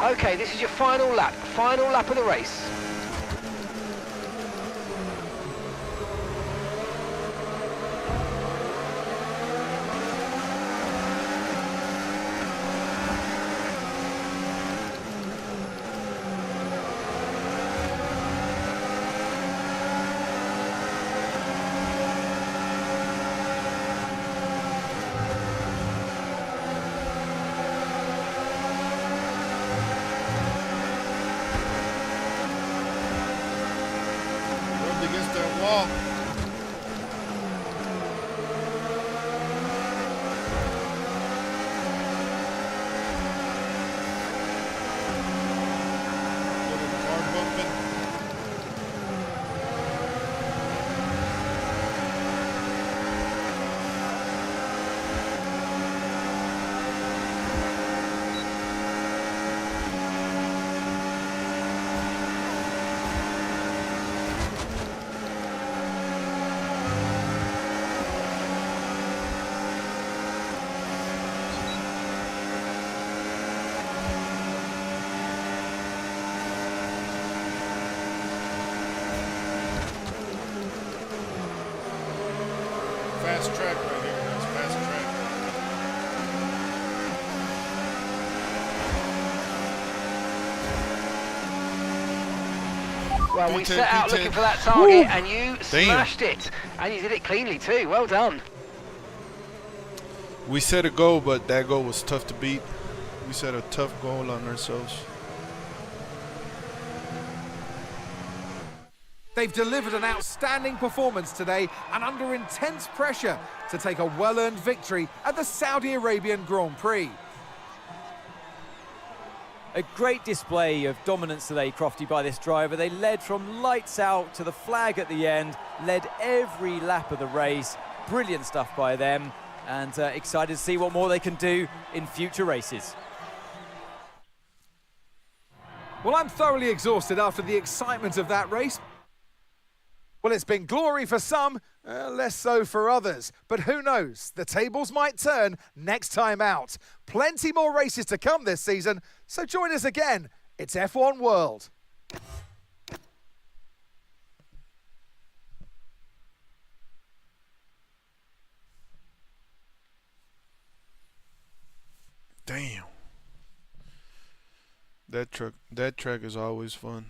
Speaker 6: Okay, this is your final lap of the race.
Speaker 7: fast track right here. That's fast track.
Speaker 6: Well, we
Speaker 2: V10,
Speaker 6: set out
Speaker 2: V10.
Speaker 6: looking for that target,
Speaker 2: Woo.
Speaker 6: and you smashed it. And you did it cleanly too. Well done.
Speaker 2: We set a goal, but that goal was tough to beat. We set a tough goal on ourselves.
Speaker 1: They've delivered an outstanding performance today and under intense pressure to take a well-earned victory at the Saudi Arabian Grand Prix.
Speaker 9: A great display of dominance today, Crofty, by this driver. They led from lights out to the flag at the end, led every lap of the race. Brilliant stuff by them, and excited to see what more they can do in future races.
Speaker 1: Well, I'm thoroughly exhausted after the excitement of that race. Well, it's been glory for some, less so for others. But who knows? The tables might turn next time out. Plenty more races to come this season, so join us again. It's F1 World.
Speaker 2: Damn. That track is always fun.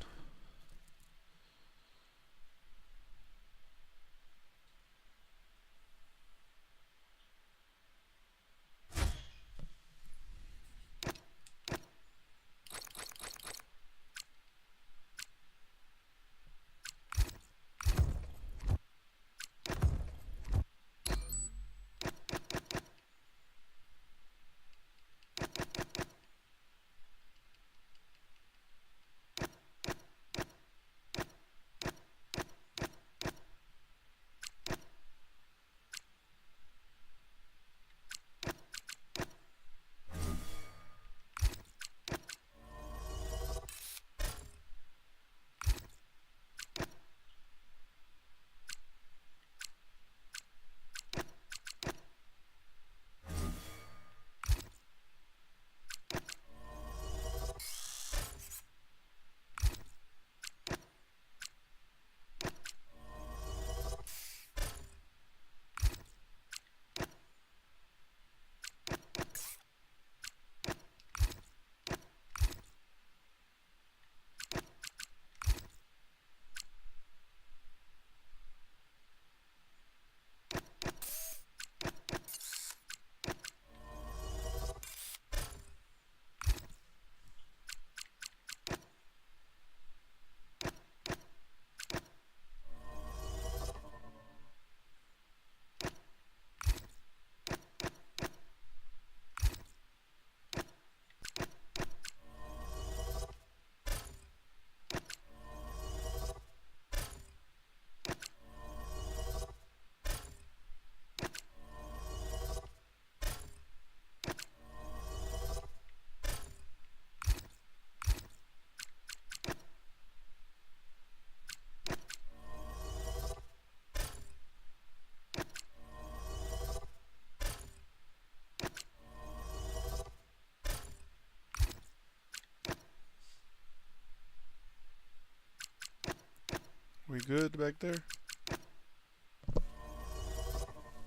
Speaker 2: We good back there?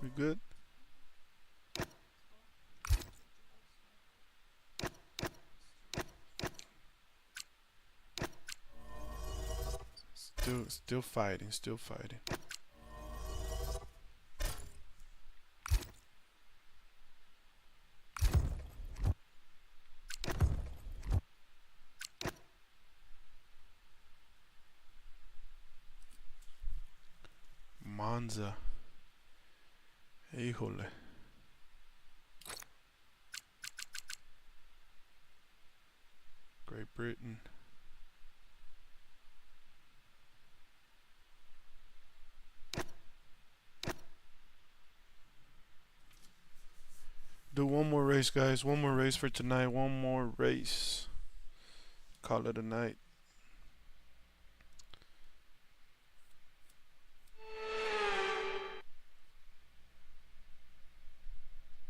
Speaker 2: We good? Still fighting, still fighting. Monza. Híjole. Great Britain. Do one more race, guys. One more race for tonight. One more race. Call it a night.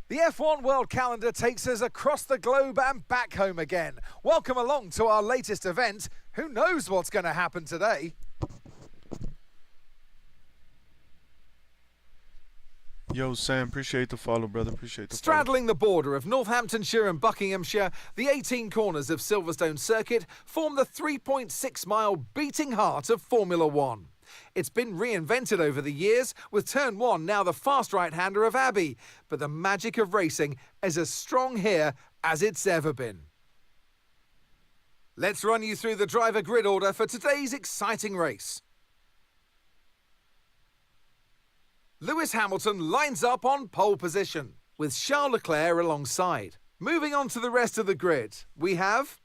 Speaker 1: The F1 World Calendar takes us across the globe and back home again. Welcome along to our latest event. Who knows what's going to happen today?
Speaker 2: Yo, Sam, appreciate the follow, brother. Appreciate the follow.
Speaker 1: Straddling the border of Northamptonshire and Buckinghamshire, the 18 corners of Silverstone Circuit form the 3.6-mile beating heart of Formula One. It's been reinvented over the years, with Turn 1 now the fast right-hander of Abbey, but the magic of racing is as strong here as it's ever been. Let's run you through the driver grid order for today's exciting race. Lewis Hamilton lines up on pole position, with Charles Leclerc alongside. Moving on to the rest of the grid, we have...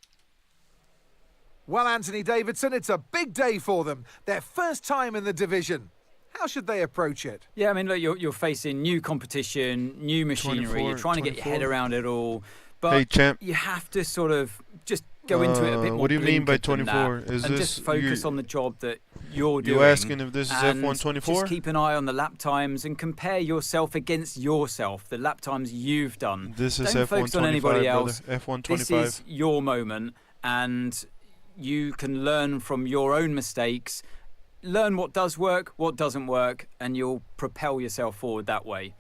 Speaker 1: Well, Anthony Davidson, it's a big day for them. Their first time in the division. How should they approach it?
Speaker 5: Yeah, I mean, look, you're facing new competition, new machinery. You're trying to get your head around it all. But
Speaker 2: hey, champ.
Speaker 5: you have to sort of just go into it a bit more.
Speaker 2: What do you mean by
Speaker 5: blinkered than
Speaker 2: 24?
Speaker 5: that,
Speaker 2: Is
Speaker 5: and
Speaker 2: this
Speaker 5: just focus on the job that you're doing.
Speaker 2: You asking if this is
Speaker 5: and
Speaker 2: F1 24?
Speaker 5: Just keep an eye on the lap times and compare yourself against yourself, the lap times you've done.
Speaker 2: This is
Speaker 5: Don't
Speaker 2: F1
Speaker 5: focus on
Speaker 2: 25,
Speaker 5: anybody
Speaker 2: brother.
Speaker 5: else.
Speaker 2: F1 25.
Speaker 5: This is your moment, and you can learn from your own mistakes, learn what does work, what doesn't work, and you'll propel yourself forward that way.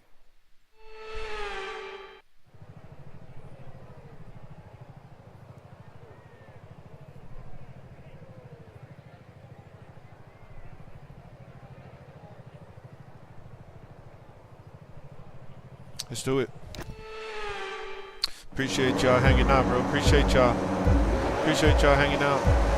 Speaker 2: Let's do it. Appreciate y'all hanging out, bro. Appreciate y'all. Appreciate y'all hanging out.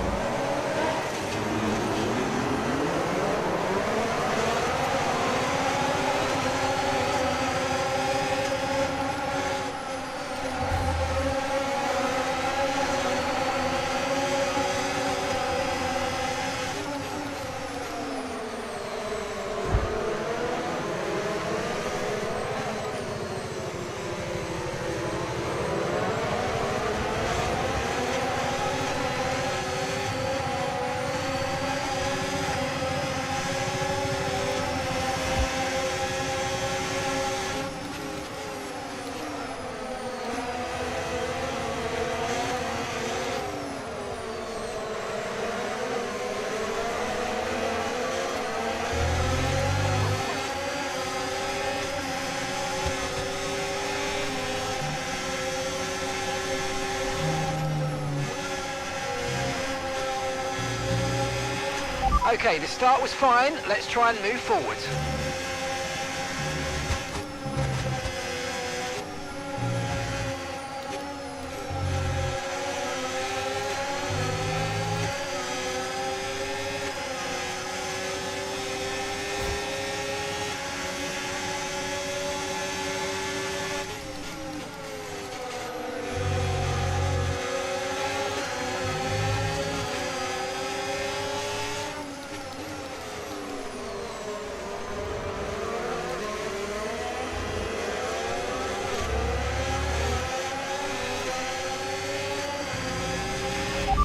Speaker 6: Okay, the start was fine. Let's try and move forward.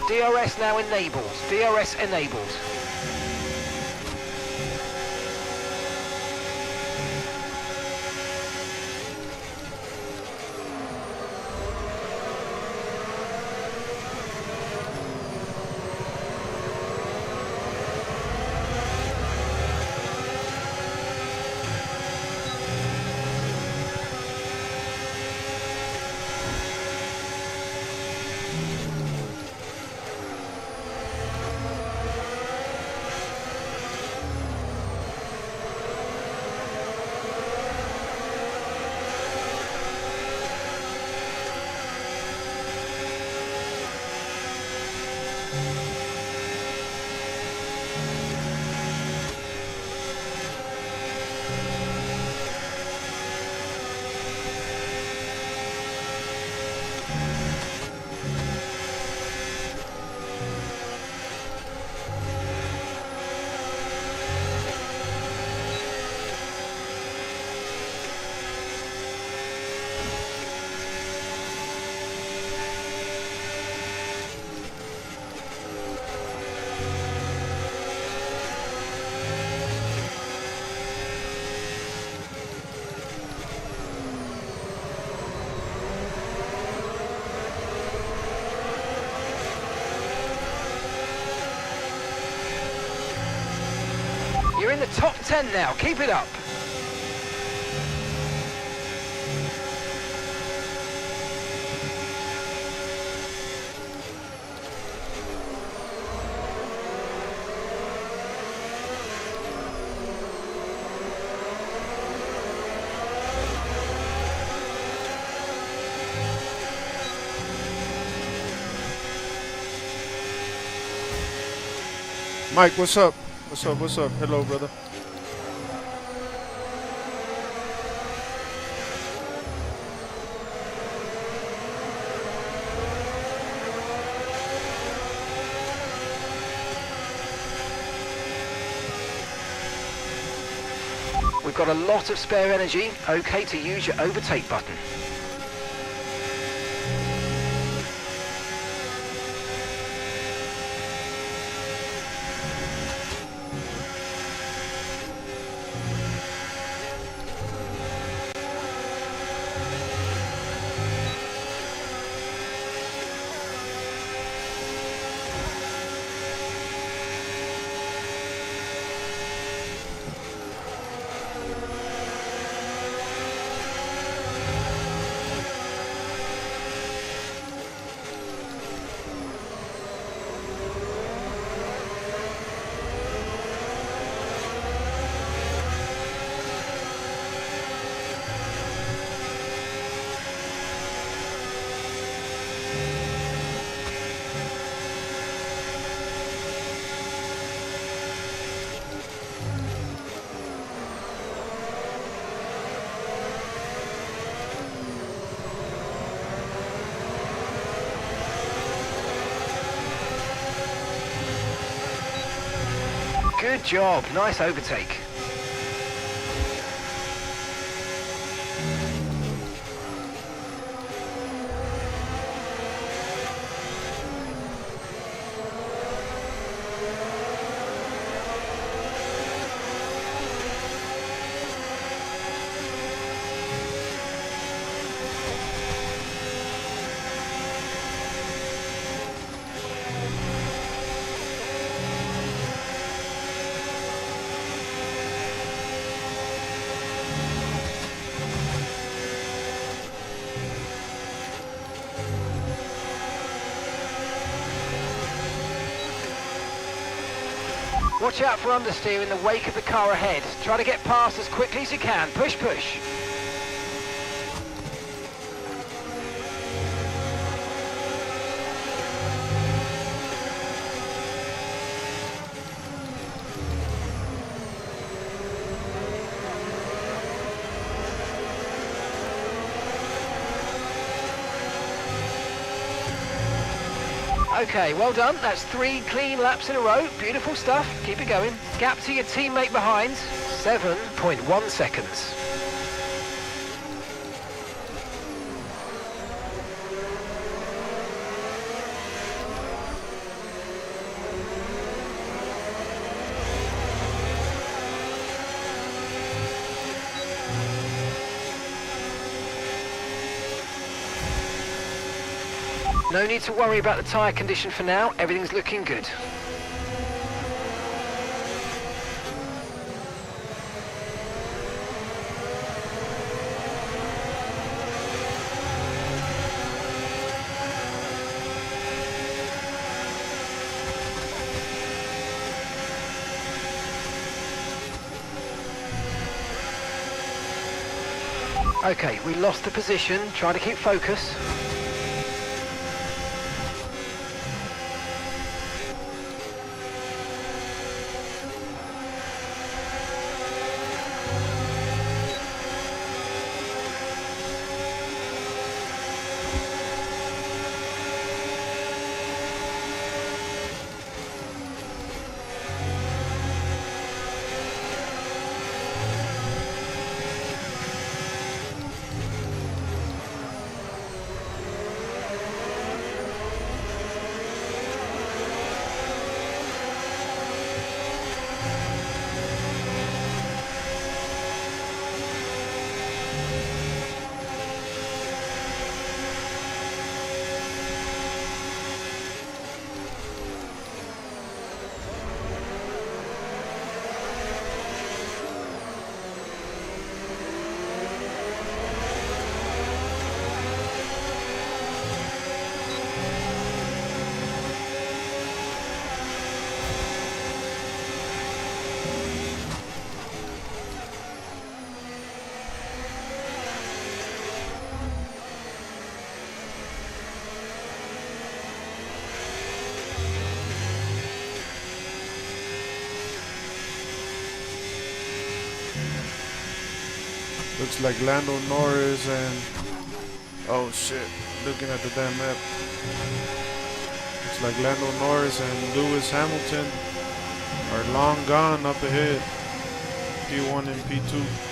Speaker 6: DRS now enabled. DRS enabled. You're in the top 10 now. Keep it up.
Speaker 2: Mike, what's up? What's up? What's up? Hello, brother.
Speaker 6: We've got a lot of spare energy. Okay to use your overtake button. Good job, nice overtake. Watch out for understeer in the wake of the car ahead. Try to get past as quickly as you can. Push, push. Okay, well done. That's 3 clean laps in a row. Beautiful stuff. Keep it going. Gap to your teammate behind, 7.1 seconds. No need to worry about the tyre condition for now. Everything's looking good. Okay, we lost the position. Try to keep focus.
Speaker 2: Looks like Lando Norris and... Oh shit, looking at the damn map. Looks like Lando Norris and Lewis Hamilton are long gone up ahead. P1 and P2.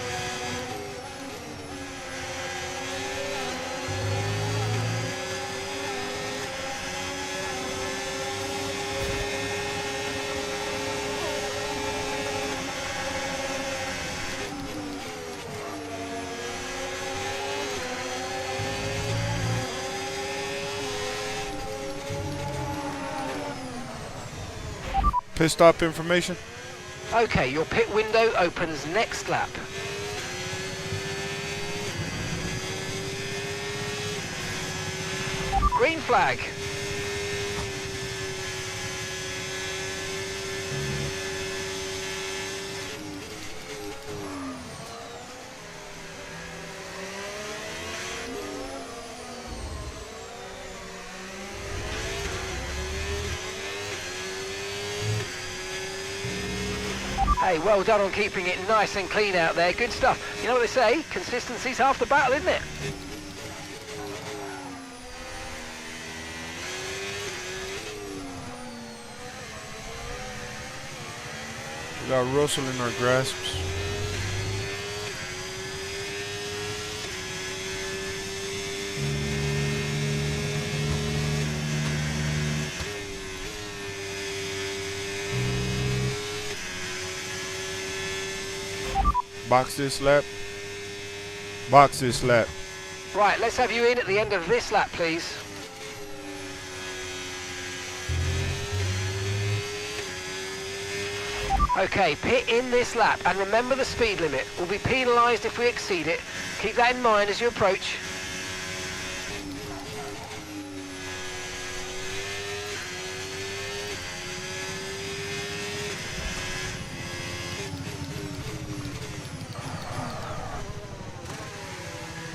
Speaker 2: Pit stop information.
Speaker 6: Okay, your pit window opens next lap. Green flag. Hey, well done on keeping it nice and clean out there. Good stuff. You know what they say? Consistency's half the battle, isn't it?
Speaker 2: We got Russell in our grasps. Box this lap. Box this lap.
Speaker 6: Right, let's have you in at the end of this lap, please. Okay, pit in this lap, and remember the speed limit. We'll be penalised if we exceed it. Keep that in mind as you approach.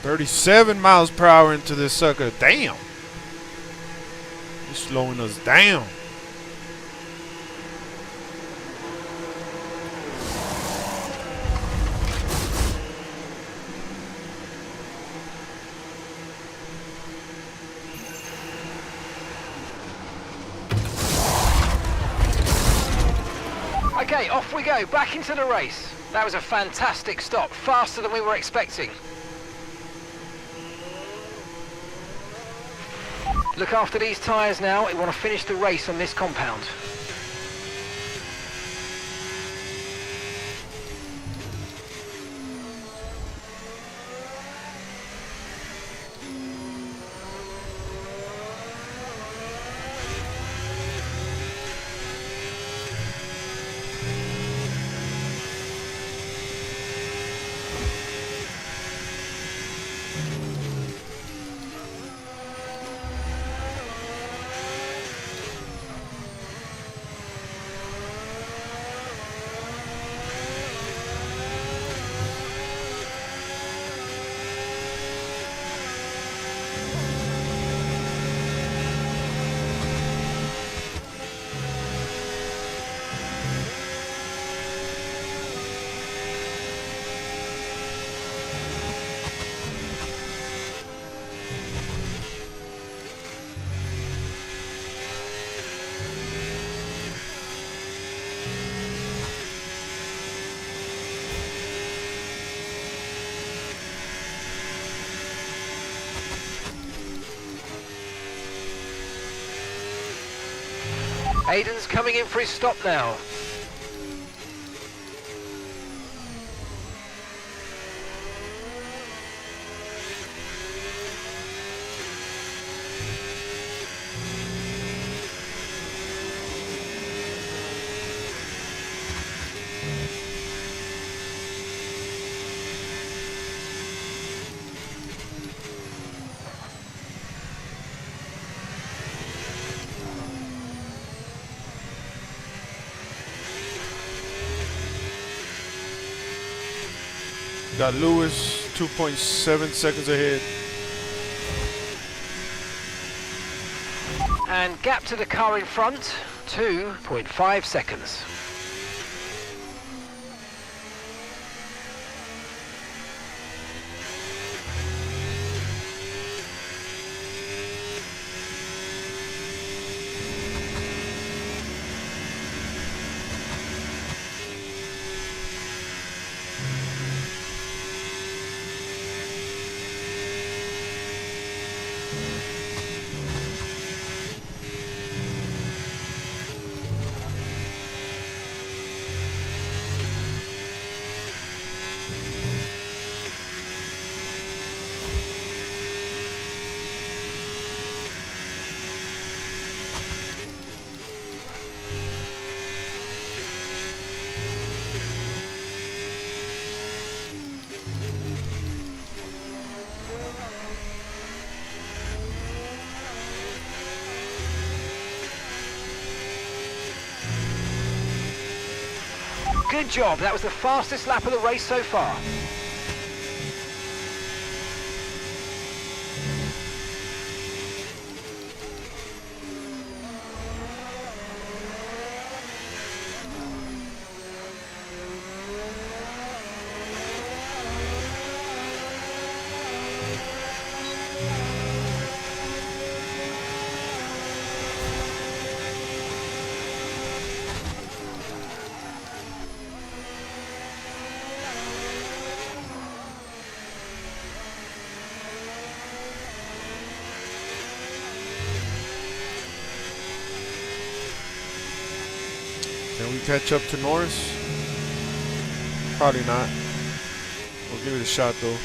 Speaker 2: $37 miles per hour into this sucker. Damn. He's slowing us down.
Speaker 6: Okay, off we go, back into the race. That was a fantastic stop, faster than we were expecting. Look after these tyres now, we want to finish the race on this compound. Aiden's coming in for his stop now.
Speaker 2: Got Lewis 2.7 seconds ahead.
Speaker 6: And gap to the car in front, 2.5 seconds. Good job. That was the fastest lap of the race so far.
Speaker 2: Can we catch up to Norris? Probably not. We'll give it a shot though.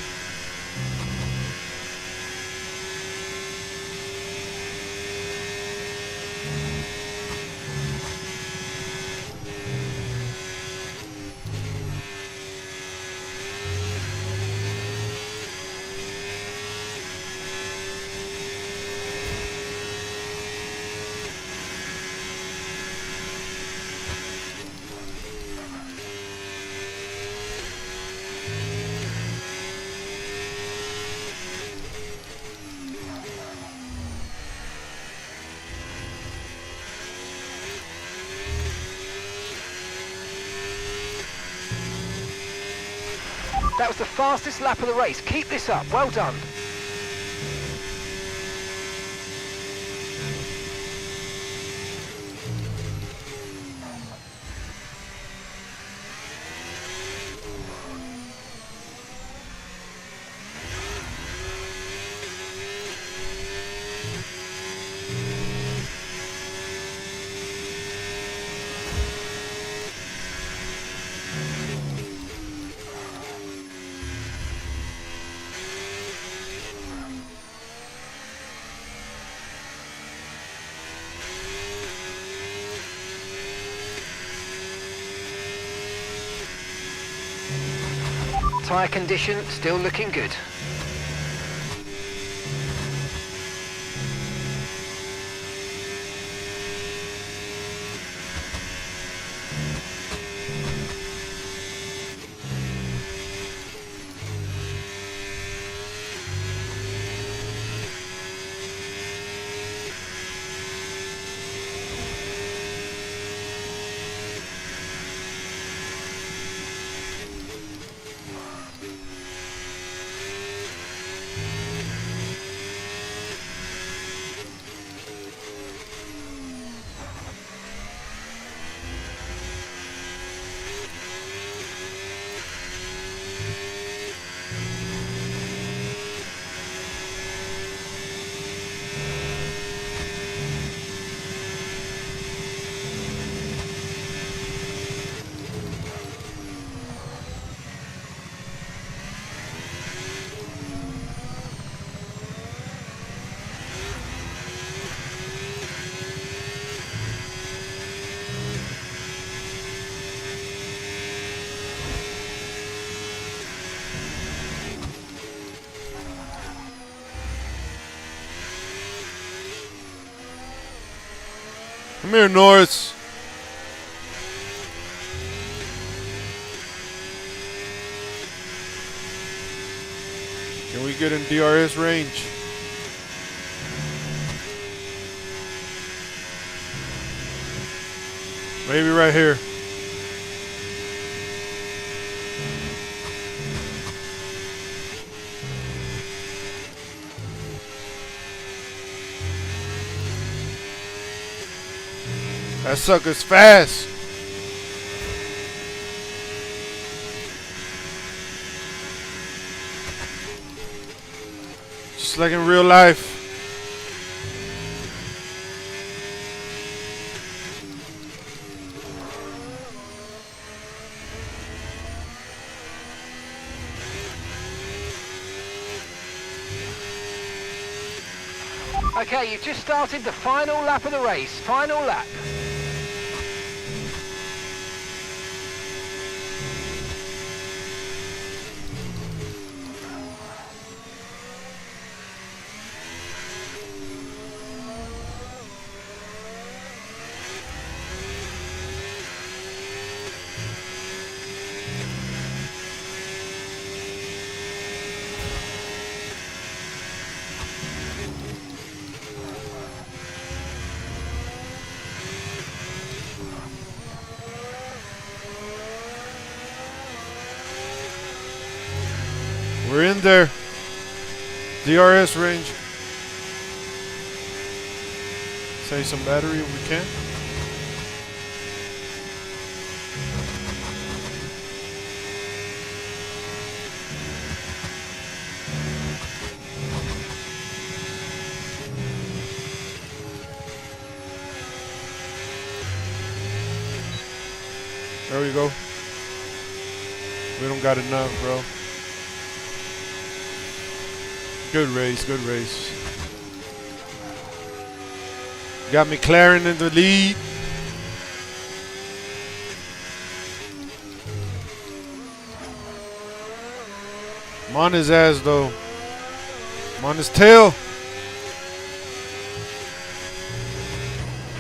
Speaker 6: That was the fastest lap of the race. Keep this up. Well done. Tyre condition still looking good.
Speaker 2: Come here, Norris. Can we get in DRS range? Maybe right here. That sucker's fast. Just like in real life.
Speaker 6: Okay, you've just started the final lap of the race. Final lap.
Speaker 2: We're in there. DRS range. Save some battery if we can. There we go. We don't got enough, bro. Good race, good race. Got McLaren in the lead. I'm on his ass, though. I'm on his tail.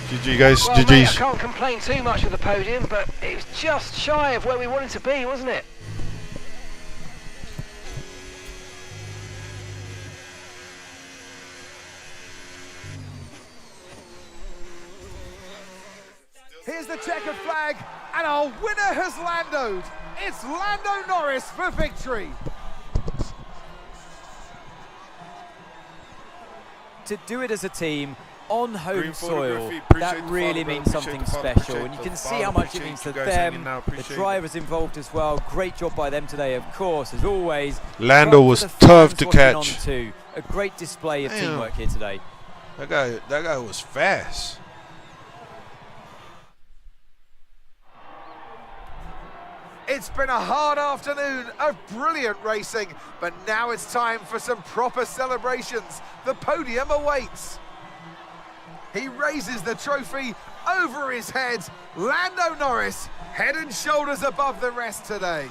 Speaker 2: GG, guys.
Speaker 6: Well, mate, I
Speaker 2: GG's.
Speaker 6: can't complain too much of the podium, but it was just shy of where we wanted to be, wasn't it?
Speaker 1: Here's the checkered flag, and our winner has landed. It's Lando Norris for victory.
Speaker 9: To do it as a team on home
Speaker 2: Green
Speaker 9: soil,
Speaker 2: photography. Appreciate
Speaker 9: that
Speaker 2: the
Speaker 9: really
Speaker 2: follow, bro.
Speaker 9: means
Speaker 2: Appreciate
Speaker 9: something
Speaker 2: the follow.
Speaker 9: special.
Speaker 2: Appreciate
Speaker 9: And you
Speaker 2: the
Speaker 9: can see
Speaker 2: follow.
Speaker 9: how much it
Speaker 2: Appreciate
Speaker 9: means
Speaker 2: you
Speaker 9: to
Speaker 2: guys
Speaker 9: them.
Speaker 2: hanging out.
Speaker 9: The
Speaker 2: Appreciate it.
Speaker 9: drivers involved as well. Great job by them today, of course, as always.
Speaker 2: Lando
Speaker 9: Right
Speaker 2: was
Speaker 9: for the
Speaker 2: tough
Speaker 9: fans
Speaker 2: to
Speaker 9: watching
Speaker 2: catch.
Speaker 9: on too. A great display of
Speaker 2: Damn.
Speaker 9: teamwork here today.
Speaker 2: That guy was fast.
Speaker 1: It's been a hard afternoon of brilliant racing, but now it's time for some proper celebrations. The podium awaits. He raises the trophy over his head. Lando Norris, head and shoulders above the rest today.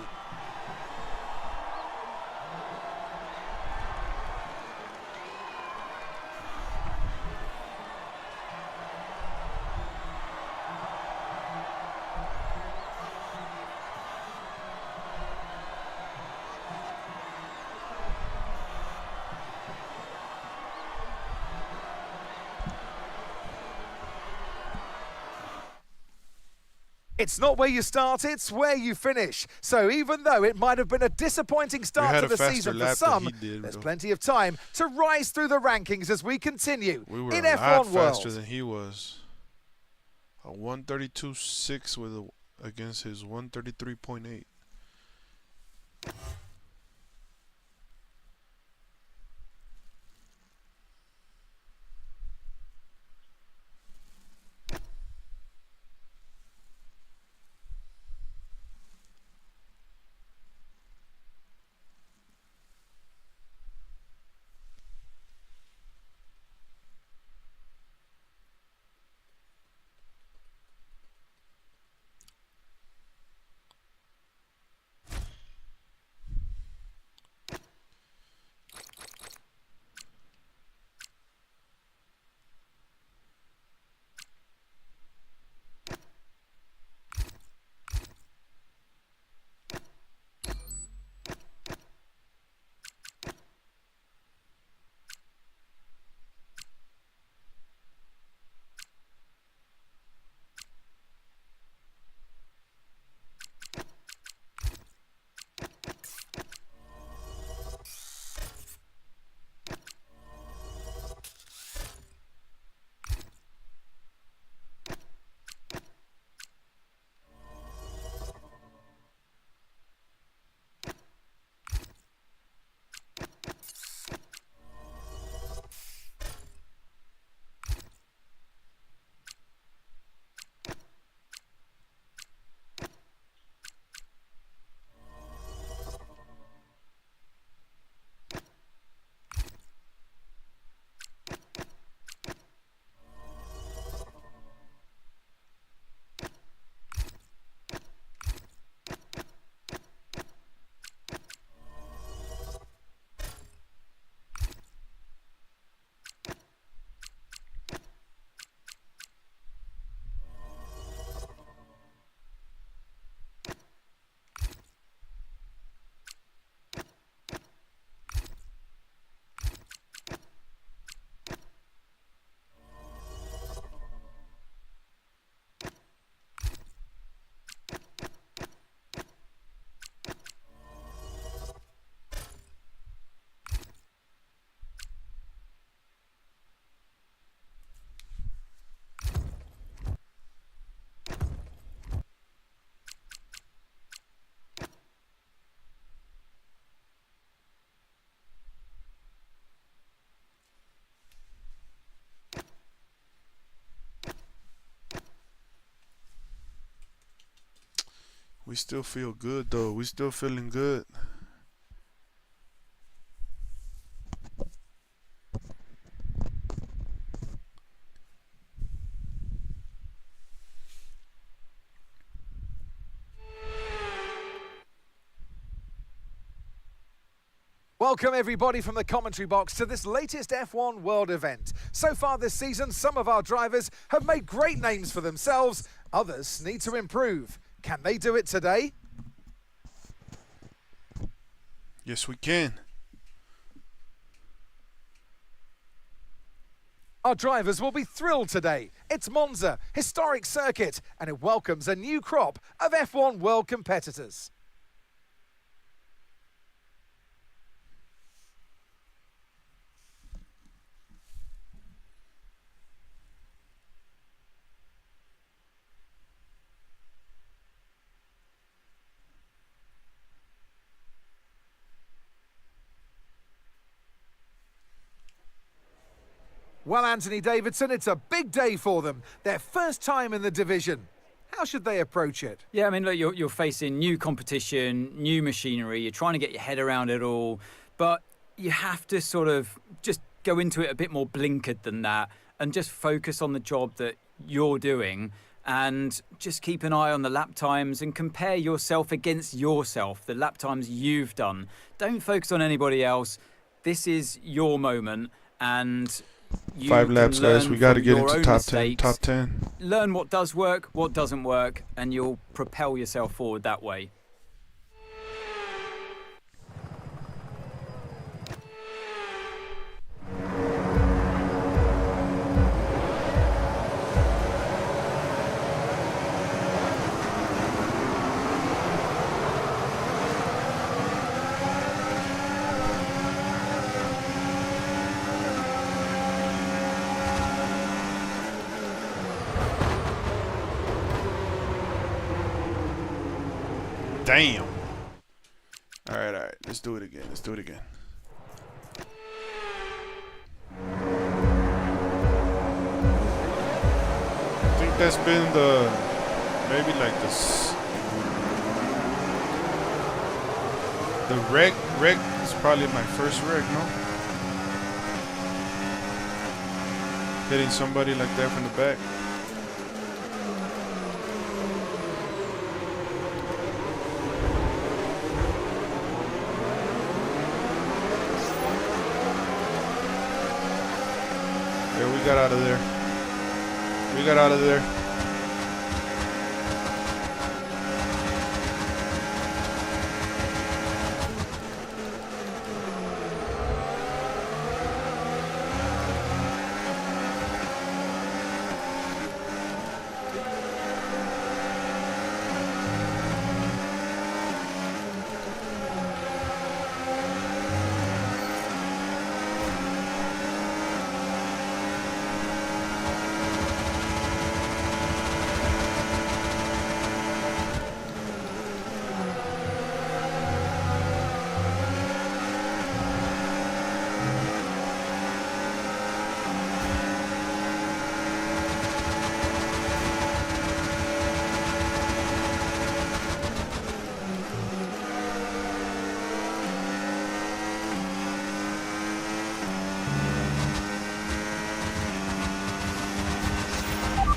Speaker 1: It's not where you start, it's where you finish. So even though it might have been a disappointing start
Speaker 2: had
Speaker 1: to
Speaker 2: a
Speaker 1: the
Speaker 2: faster
Speaker 1: season for
Speaker 2: lap than
Speaker 1: some,
Speaker 2: he did,
Speaker 1: there's
Speaker 2: bro.
Speaker 1: plenty of time to rise through the rankings as we continue
Speaker 2: We were
Speaker 1: in
Speaker 2: a lot
Speaker 1: F1
Speaker 2: faster
Speaker 1: World.
Speaker 2: than he was. A 132.6 with against his 133.8. We still feel good though. We still feeling good.
Speaker 1: Welcome everybody from the commentary box to this latest F1 World event. So far this season, some of our drivers have made great names for themselves. Others need to improve. Can they do it today?
Speaker 2: Yes, we can.
Speaker 1: Our drivers will be thrilled today. It's Monza, historic circuit, and it welcomes a new crop of F1 World competitors. Well, Anthony Davidson, it's a big day for them. Their first time in the division. How should they approach it?
Speaker 5: Yeah, I mean, look, you're facing new competition, new machinery. You're trying to get your head around it all. But you have to sort of just go into it a bit more blinkered than that and just focus on the job that you're doing and just keep an eye on the lap times and compare yourself against yourself, the lap times you've done. Don't focus on anybody else. This is your moment, and you
Speaker 2: 5 laps,
Speaker 5: can learn
Speaker 2: guys. We got to
Speaker 5: from
Speaker 2: get
Speaker 5: your
Speaker 2: into
Speaker 5: own
Speaker 2: top 10.
Speaker 5: mistakes.
Speaker 2: Top 10.
Speaker 5: Learn what does work, what doesn't work, and you'll propel yourself forward that way.
Speaker 2: Damn. All right. Let's do it again. I think that's been maybe like this. The wreck is probably my first wreck, no? Hitting somebody like that from the back. We got out of there.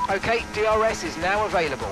Speaker 6: Okay, DRS is now available.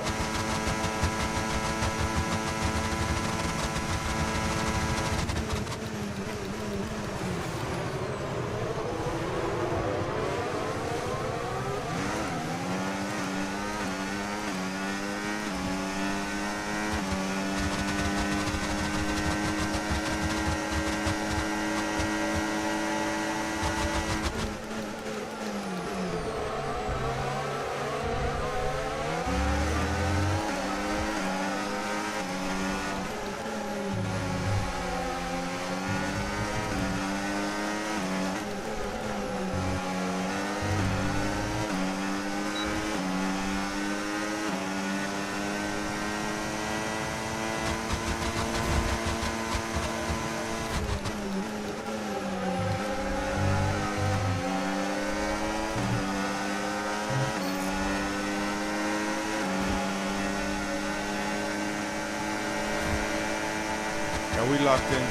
Speaker 2: we locked in.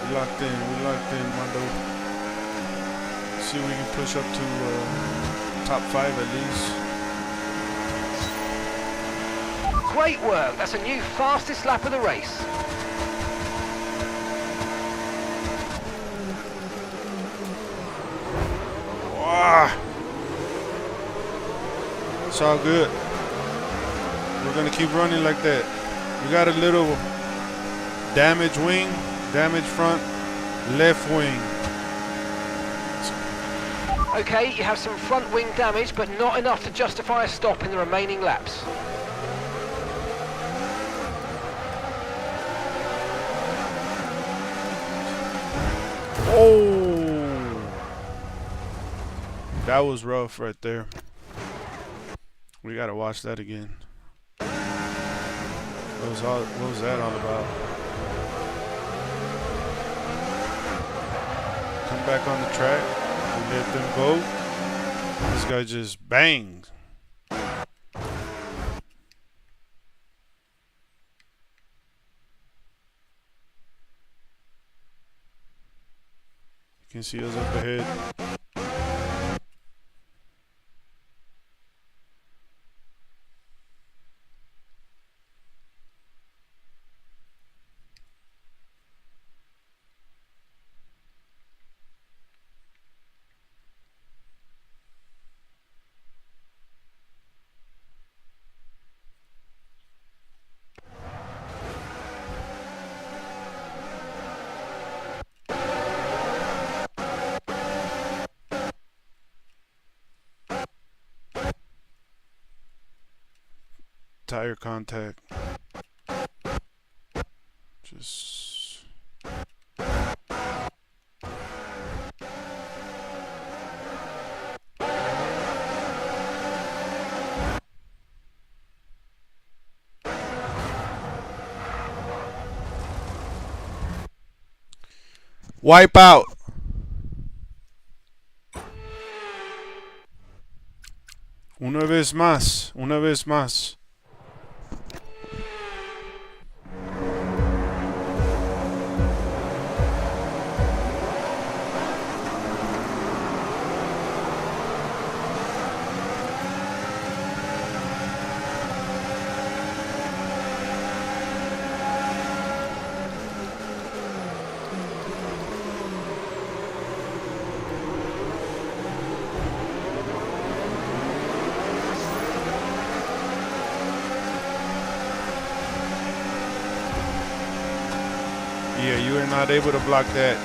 Speaker 2: We locked in, Mondo. See if we can push up to top 5 at least.
Speaker 6: Great work. That's a new fastest lap of the race.
Speaker 2: Wow. It's all good. We're gonna keep running like that. We got a little damaged wing, damaged front, left wing.
Speaker 6: Okay, you have some front wing damage, but not enough to justify a stop in the remaining laps.
Speaker 2: Oh, that was rough right there. We gotta watch that again. What was that all about? Come back on the track and let them go. This guy just banged. You can see us up ahead. Tire contact. Just wipe out. Una vez más, una vez más. Yeah, you are not able to block that.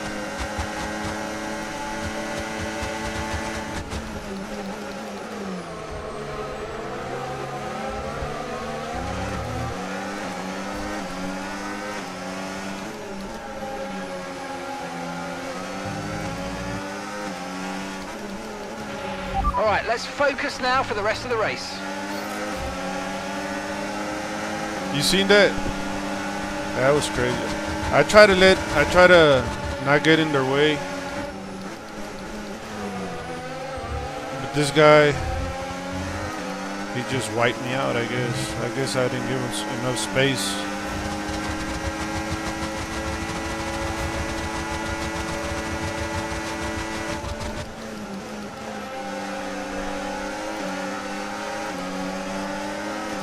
Speaker 6: All right, let's focus now for the rest of the race.
Speaker 2: You seen that? That was crazy. I try to not get in their way. But this guy, he just wiped me out, I guess. I guess I didn't give him enough space.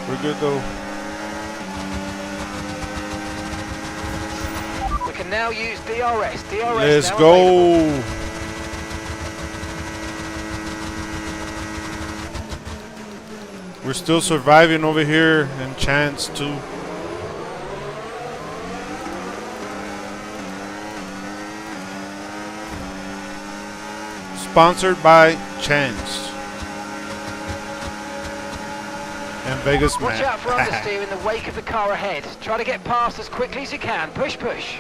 Speaker 2: We're good though.
Speaker 6: Can now use DRS. DRS
Speaker 2: Let's
Speaker 6: now
Speaker 2: go.
Speaker 6: available.
Speaker 2: We're still surviving over here, and Chance too. Sponsored by Chance and Vegas
Speaker 6: Watch
Speaker 2: Matt.
Speaker 6: out for understeer in the wake of the car ahead. Try to get past as quickly as you can. Push, push.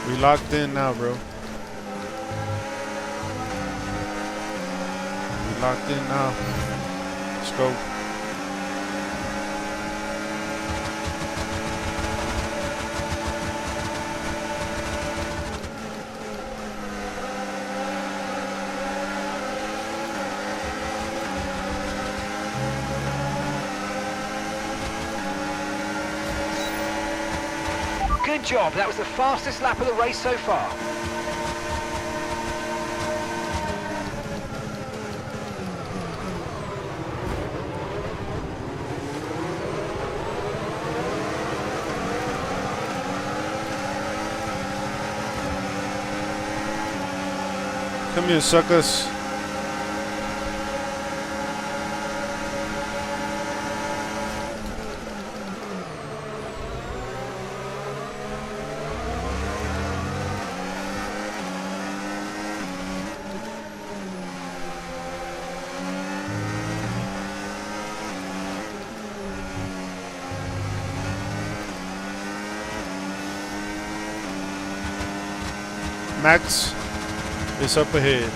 Speaker 2: We locked in now, bro. locked in now. Let's go.
Speaker 6: Good job, that was the fastest lap of the race so far.
Speaker 2: Come here, suckers. Max is up ahead.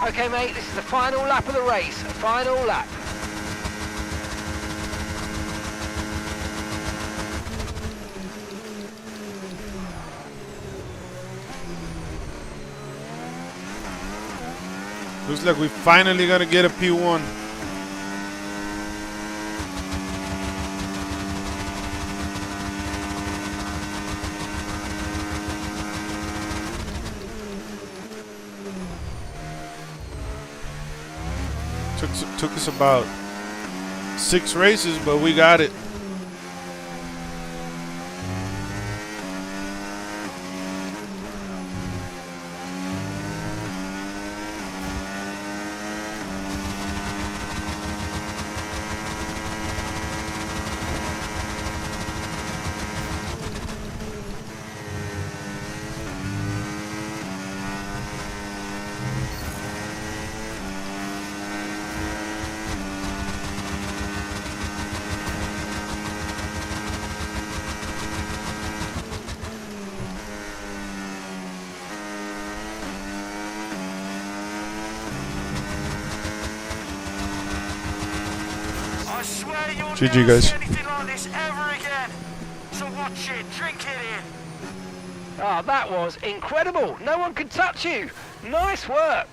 Speaker 6: Okay, mate, this is the final lap of the race. Final lap.
Speaker 2: Looks like we finally gotta get a P1. Took us about 6 races, but we got it. GG, guys.
Speaker 6: Anything like this ever again. So watch it, drink it in. Ah, that was incredible. No one could touch you. Nice work.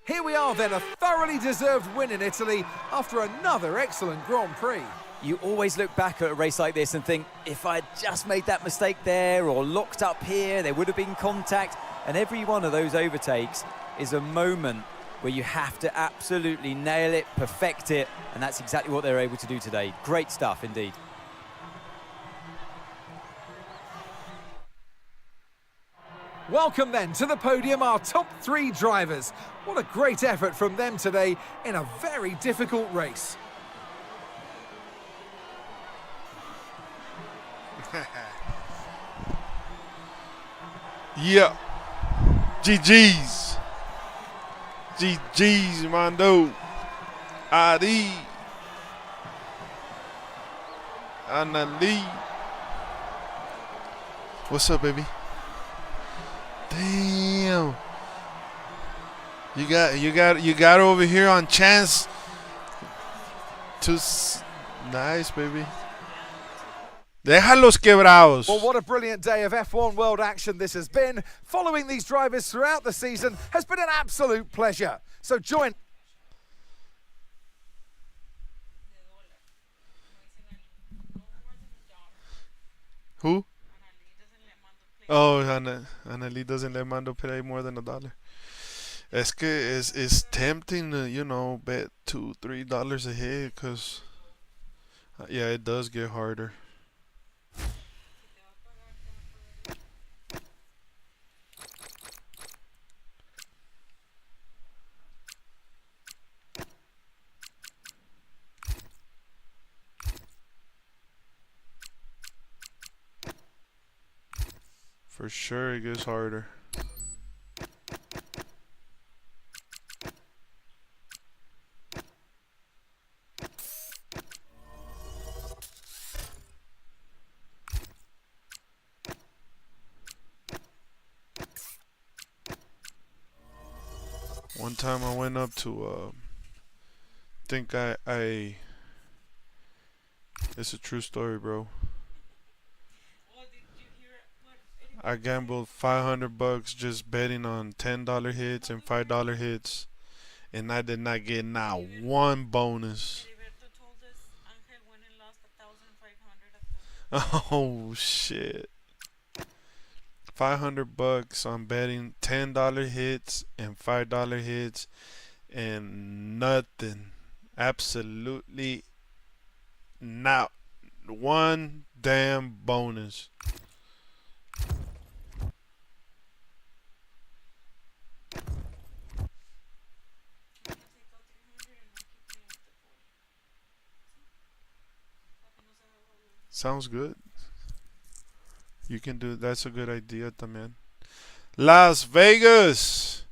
Speaker 1: Here we are then, a thoroughly deserved win in Italy after another excellent Grand Prix.
Speaker 9: You always look back at a race like this and think, if I'd just made that mistake there or locked up here, there would have been contact. And every one of those overtakes is a moment where you have to absolutely nail it, perfect it, and that's exactly what they're able to do today. Great stuff indeed.
Speaker 1: Welcome then to the podium, our top 3 drivers. What a great effort from them today in a very difficult race.
Speaker 2: Yeah. GG's. GG's, Mondo. Adi. Annalie. What's up, baby? Damn. You got over here on chance to nice, baby. Déjalos quebrados.
Speaker 1: Well, what a brilliant day of F1 World action this has been. Following these drivers throughout the season has been an absolute pleasure. So join...
Speaker 2: Who? Oh, Annalie doesn't let Mando pay more than $1. Es que it's tempting to, you know, bet $2-3 a hit, cause yeah, it does get harder. For sure, it gets harder. One time I went up to, think I it's a true story, bro. I gambled $500 just betting on $10 hits and $5 hits, and I did not get not one bonus. Oh shit! $500 on betting $10 hits and $5 hits, and nothing, absolutely not one damn bonus. Sounds good. You can do, that's a good idea también. Las Vegas.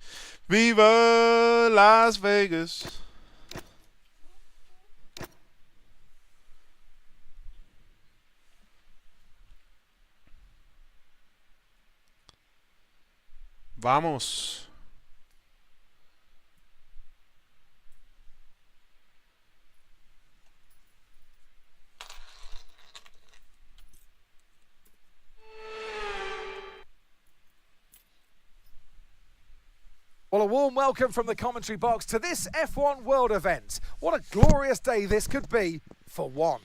Speaker 2: Viva Las Vegas. Vamos.
Speaker 1: Well, a warm welcome from the commentary box to this F1 World event. What a glorious day this could be for one.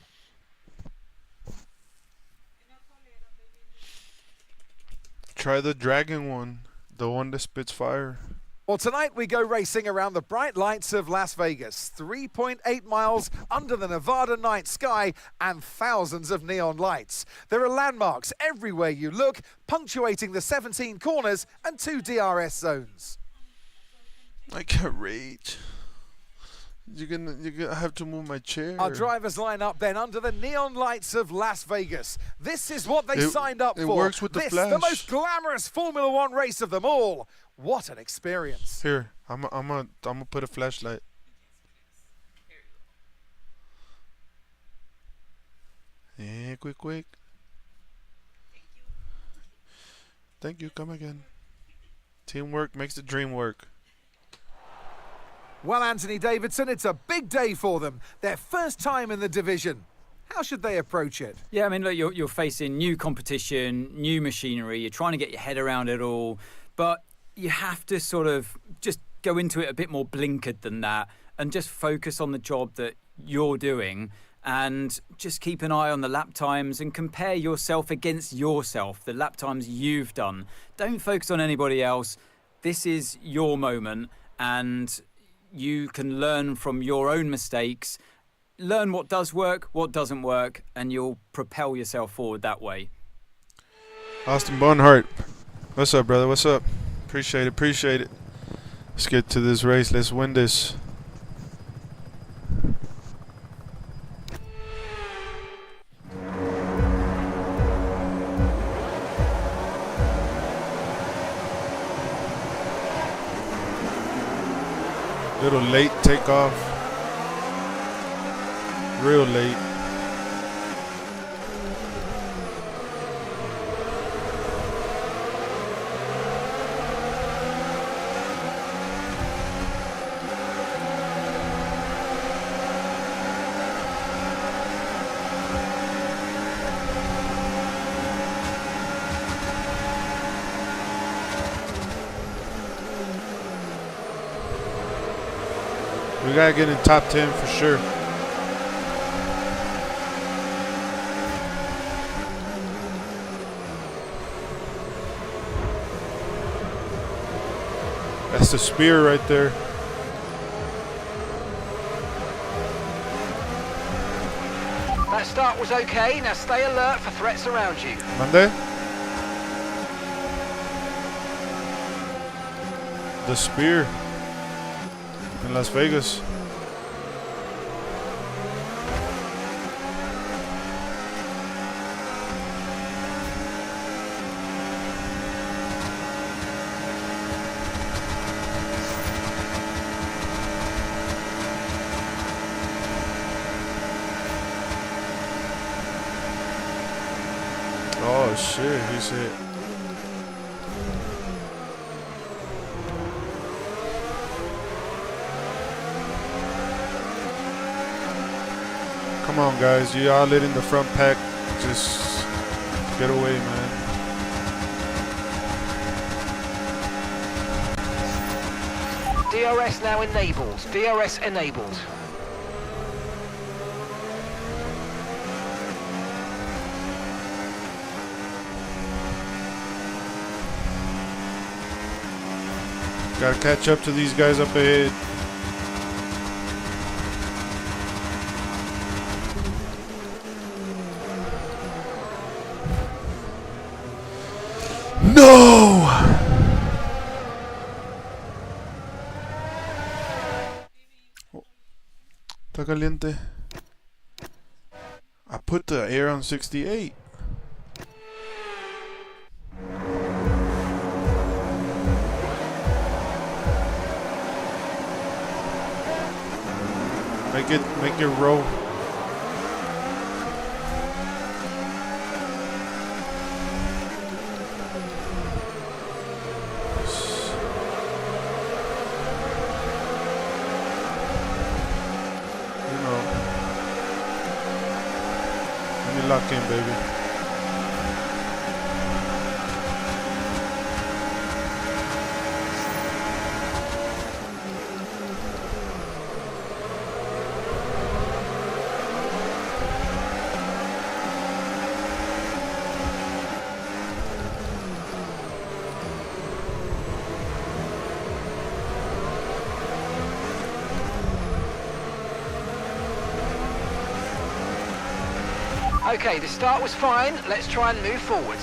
Speaker 2: Try the dragon one, the one that spits fire.
Speaker 1: Well, tonight we go racing around the bright lights of Las Vegas, 3.8 miles under the Nevada night sky and thousands of neon lights. There are landmarks everywhere you look, punctuating the 17 corners and 2 DRS zones.
Speaker 2: I can't reach. You're gonna have to move my chair.
Speaker 1: Our drivers line up then under the neon lights of Las Vegas. This is what they signed up for.
Speaker 2: It works with the flash.
Speaker 1: The most glamorous Formula One race of them all. What an experience.
Speaker 2: Here, I'm gonna put a flashlight. Yeah, quick. Thank you. Come again. Teamwork makes the dream work.
Speaker 1: Well, Anthony Davidson, it's a big day for them. Their first time in the division. How should they approach it?
Speaker 5: Yeah, I mean, look, you're facing new competition, new machinery. You're trying to get your head around it all. But you have to sort of just go into it a bit more blinkered than that and just focus on the job that you're doing and just keep an eye on the lap times and compare yourself against yourself, the lap times you've done. Don't focus on anybody else. This is your moment. And you can learn from your own mistakes, learn what does work, what doesn't work, and you'll propel yourself forward that way.
Speaker 2: Austin Barnhart, what's up, brother? What's up? Appreciate it, appreciate it. Let's get to this race. Let's win this. Little late takeoff. Real late. We gotta get in top 10 for sure. That's the spear right there.
Speaker 6: That start was okay. Now stay alert for threats around you.
Speaker 2: Monday? The spear in Las Vegas. Oh shit, he's hit. Come on, guys. You all lit in the front pack. Just get away, man.
Speaker 6: DRS now enabled. DRS enabled.
Speaker 2: Gotta catch up to these guys up ahead. No! Oh, está caliente. I put the air on 68. Make it roll. Let me lock in, baby.
Speaker 6: Okay, the start was fine. Let's try and move forward.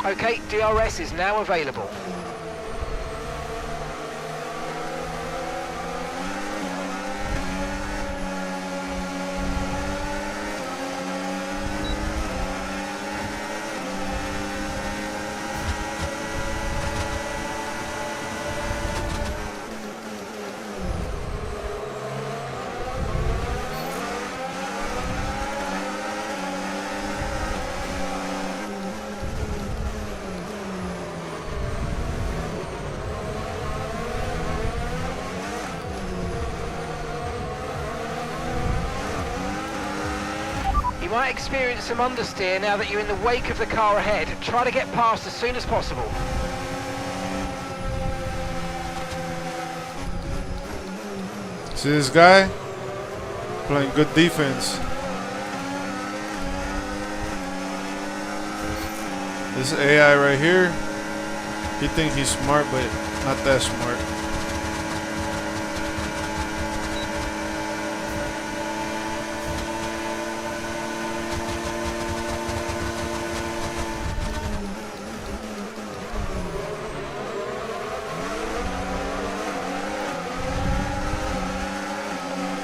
Speaker 6: Okay, DRS is now available. You might experience some understeer now that you're in the wake of the car ahead. Try to get past as soon as possible.
Speaker 2: See this guy? Playing good defense. This AI right here, he thinks he's smart, but not that smart.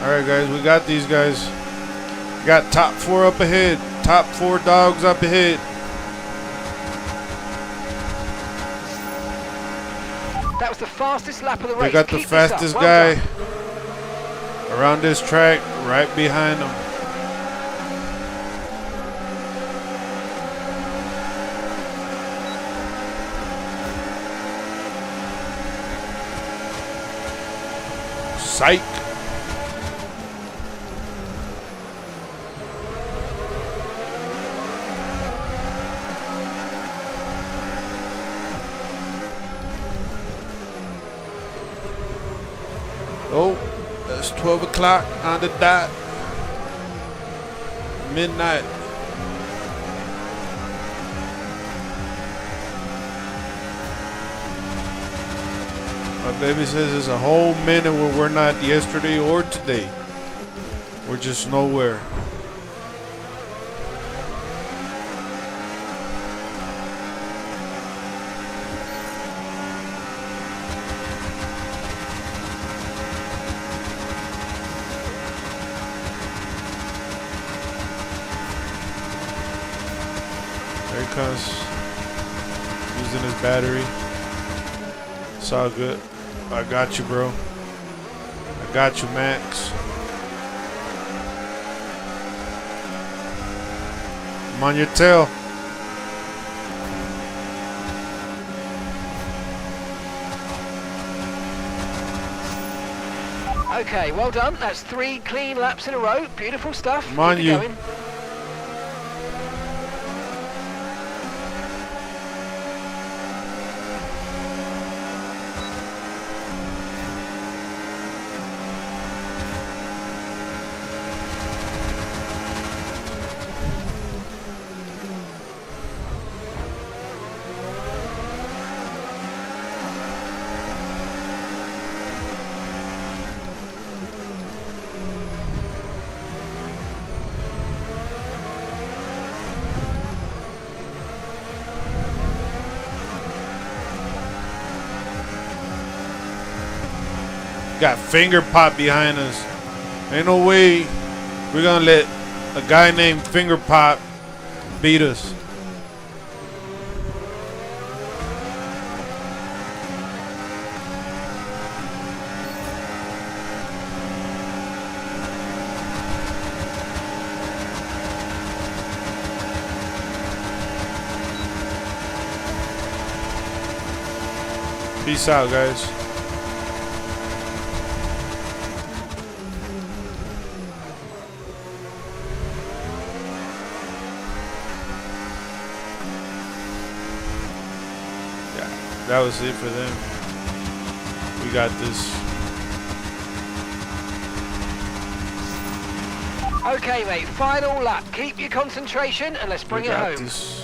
Speaker 2: Alright guys, we got these guys. We got top 4 up ahead. Top 4 dogs up ahead.
Speaker 6: That was the fastest lap of the race.
Speaker 2: They got the
Speaker 6: Keep this up.
Speaker 2: fastest
Speaker 6: Well
Speaker 2: guy
Speaker 6: done.
Speaker 2: around this track, right behind him. Psych. Oh, it's 12 o'clock on the dot. Midnight. My baby says it's a whole minute where we're not yesterday or today. We're just nowhere. There he comes, using his battery. It's all good. I got you, bro. I got you, Max. I'm on your tail.
Speaker 6: Okay, well done. That's 3 clean laps in a row. Beautiful stuff.
Speaker 2: I'm on
Speaker 6: Keep it
Speaker 2: you.
Speaker 6: going.
Speaker 2: Got finger pop behind us. Ain't no way we're gonna let a guy named Finger Pop beat us. Peace out, guys. That was it for them. We got this.
Speaker 6: Okay, mate. Final lap. Keep your concentration and let's bring
Speaker 2: We
Speaker 6: it
Speaker 2: got
Speaker 6: home.
Speaker 2: this.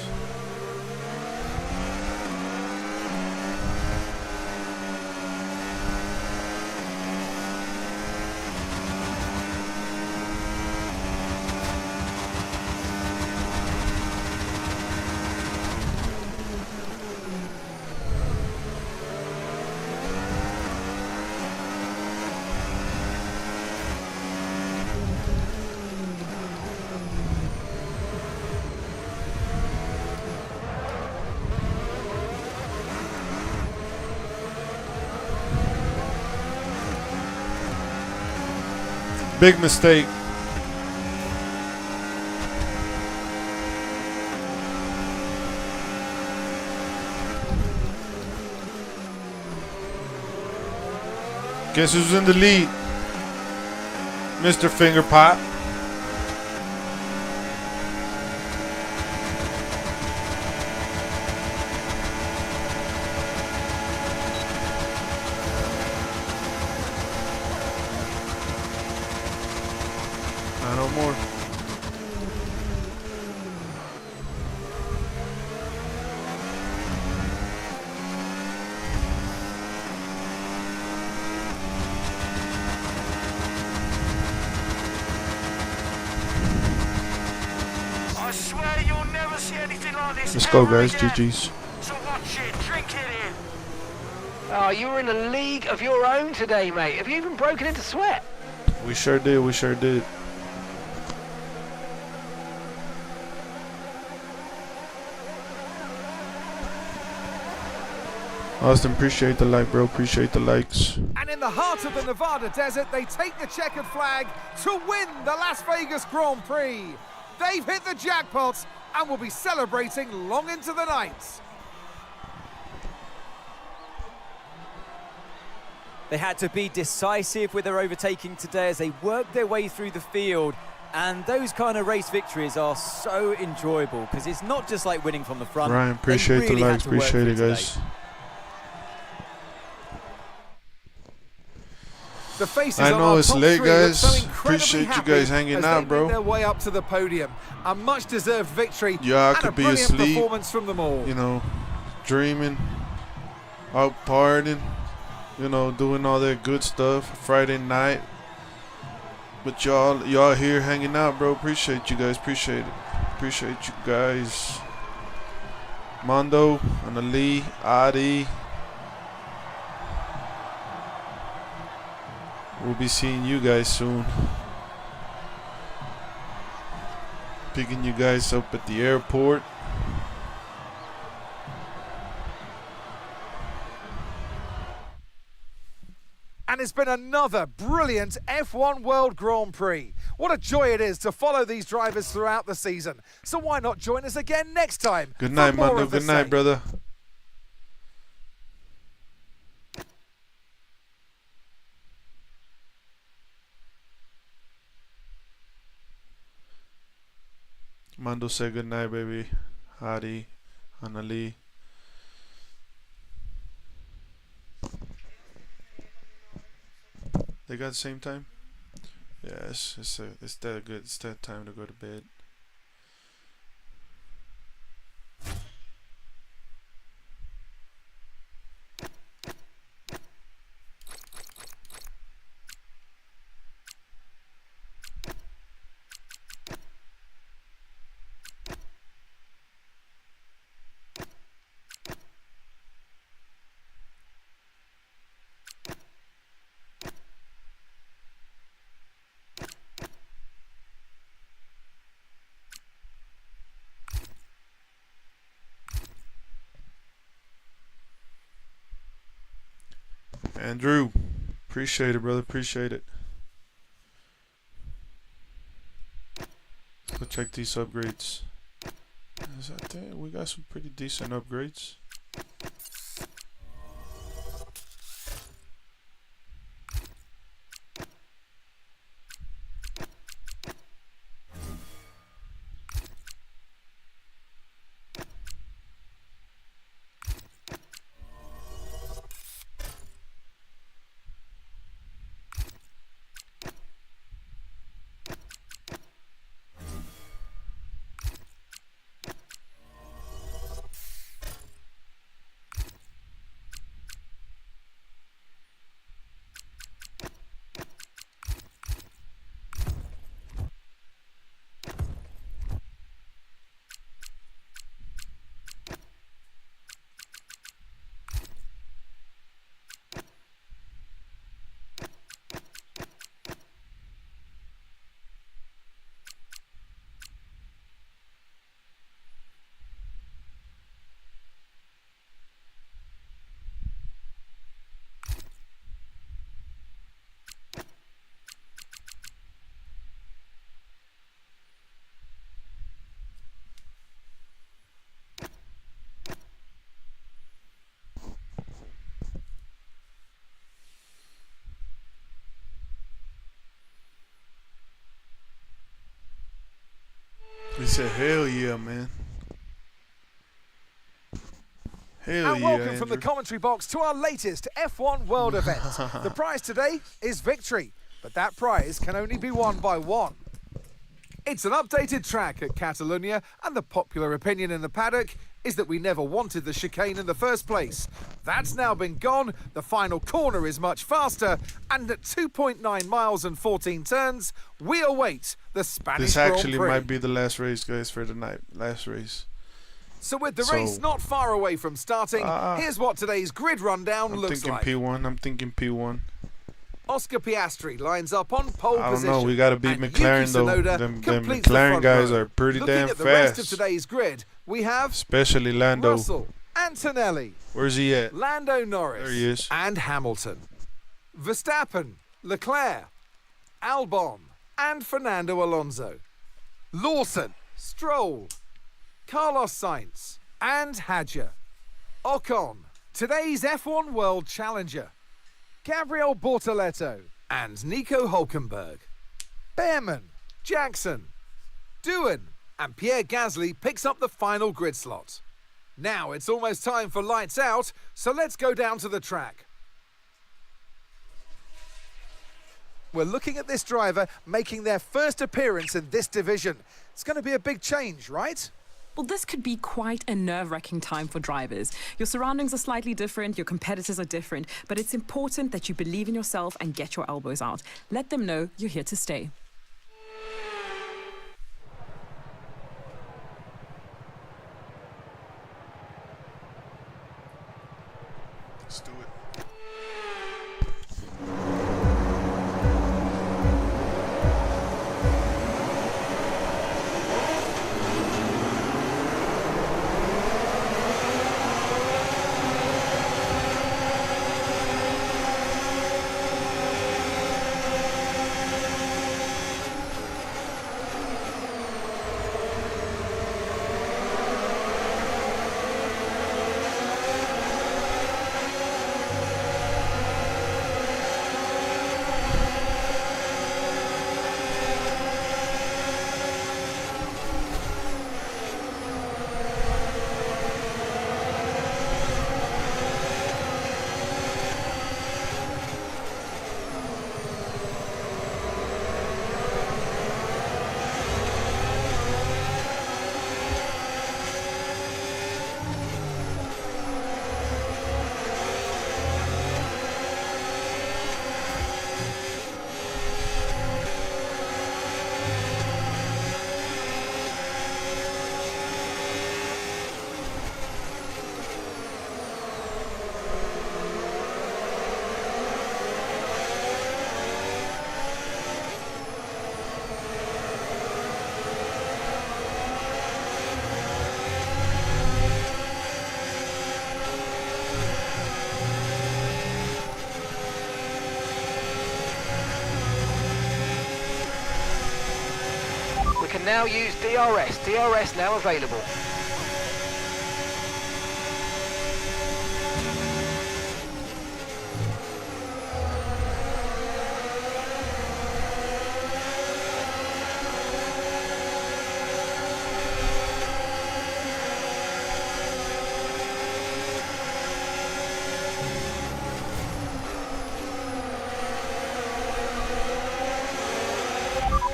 Speaker 2: Big mistake. Guess who's in the lead? Mr. Finger Pop. more.
Speaker 6: I swear you'll never see anything like this.
Speaker 2: Let's go,
Speaker 6: ever
Speaker 2: guys.
Speaker 6: again.
Speaker 2: GG's.
Speaker 6: So watch it, drink it in. Oh, you were in a league of your own today, mate. Have you even broken into sweat?
Speaker 2: We sure did. We sure did. Austin, appreciate the like, bro. Appreciate the likes.
Speaker 1: And in the heart of the Nevada desert, they take the checkered flag to win the Las Vegas Grand Prix. They've hit the jackpot and will be celebrating long into the night.
Speaker 9: They had to be decisive with their overtaking today as they worked their way through the field. And those kind of race victories are so enjoyable because it's not just like winning from the front.
Speaker 2: Ryan, appreciate the likes. Appreciate it, guys.
Speaker 1: The faces
Speaker 2: I
Speaker 1: on
Speaker 2: know
Speaker 1: our
Speaker 2: it's
Speaker 1: top
Speaker 2: late,
Speaker 1: three look
Speaker 2: guys.
Speaker 1: so incredibly
Speaker 2: Appreciate you
Speaker 1: happy
Speaker 2: guys hanging
Speaker 1: as
Speaker 2: out,
Speaker 1: they
Speaker 2: bro.
Speaker 1: make their way up to the podium. A much-deserved victory
Speaker 2: Y'all
Speaker 1: and a
Speaker 2: could be
Speaker 1: brilliant
Speaker 2: asleep,
Speaker 1: performance from them all.
Speaker 2: you know, dreaming, out partying, you know, doing all that good stuff Friday night. But y'all here hanging out, bro. Appreciate you guys. Appreciate it. Appreciate you guys. Mondo, Annalie, Adi. We'll be seeing you guys soon. Picking you guys up at the airport.
Speaker 1: And it's been another brilliant F1 World Grand Prix. What a joy it is to follow these drivers throughout the season. So why not join us again next time?
Speaker 2: Good
Speaker 1: for
Speaker 2: night,
Speaker 1: more
Speaker 2: Mondo.
Speaker 1: of the
Speaker 2: Good night,
Speaker 1: same.
Speaker 2: brother. Mondo said good night, baby. Hadi, Annalie. They got the same time? Yeah, it's that good. It's that time to go to bed. Andrew, appreciate it, brother. Appreciate it. Let's go check these upgrades. I think we got some pretty decent upgrades. He said, hell yeah, man. Hell
Speaker 1: And
Speaker 2: yeah,
Speaker 1: welcome from the
Speaker 2: Andrew.
Speaker 1: commentary box to our latest F1 World event. The prize today is victory, but that prize can only be won by one. It's an updated track at Catalonia, and the popular opinion in the paddock is that we never wanted the chicane in the first place. That's now been gone, the final corner is much faster, and at 2.9 miles and 14 turns, we await the Spanish
Speaker 2: This
Speaker 1: Grand
Speaker 2: actually
Speaker 1: Prix.
Speaker 2: might be the last race, guys, for the night. Last race.
Speaker 1: So with the race not far away from starting, here's what today's grid rundown looks like.
Speaker 2: I'm thinking P1.
Speaker 1: Oscar Piastri lines up on pole
Speaker 2: I don't
Speaker 1: position.
Speaker 2: know. We got to beat
Speaker 1: and
Speaker 2: McLaren,
Speaker 1: Yuki
Speaker 2: though.
Speaker 1: Tsunoda
Speaker 2: Them
Speaker 1: completes the
Speaker 2: McLaren
Speaker 1: front
Speaker 2: guys
Speaker 1: row.
Speaker 2: are pretty
Speaker 1: Looking
Speaker 2: damn
Speaker 1: at the rest of
Speaker 2: fast.
Speaker 1: today's grid, we have
Speaker 2: Especially Lando.
Speaker 1: Russell, Antonelli,
Speaker 2: Where's he at?
Speaker 1: Lando Norris,
Speaker 2: There he is.
Speaker 1: and Hamilton. Verstappen, Leclerc, Albon, and Fernando Alonso. Lawson, Stroll, Carlos Sainz, and Hadjar. Ocon, today's F1 World Challenger. Gabriel Bortoleto and Nico Hülkenberg. Behrman, Jackson, Doohan, and Pierre Gasly picks up the final grid slot. Now it's almost time for lights out, so let's go down to the track. We're looking at this driver making their first appearance in this division. It's going to be a big change, right?
Speaker 10: Well, this could be quite a nerve-wracking time for drivers. Your surroundings are slightly different, your competitors are different, but it's important that you believe in yourself and get your elbows out. Let them know you're here to stay.
Speaker 2: Let's do it.
Speaker 6: We can now use DRS. DRS now available.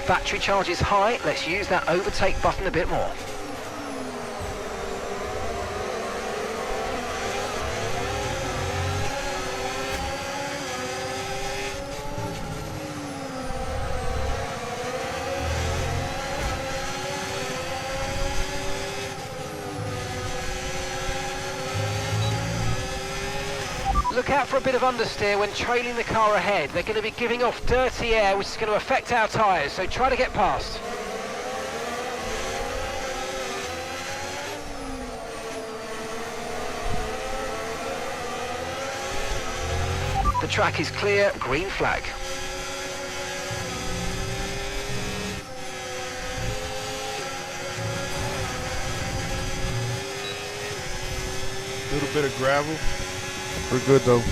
Speaker 6: Battery charge is high, let's use that overtake button a bit more. Look out for a bit of understeer when trailing the car ahead. They're going to be giving off dirty air, which is going to affect our tyres, so try to get past. The track is clear, green flag.
Speaker 2: Little bit of gravel. We're good though.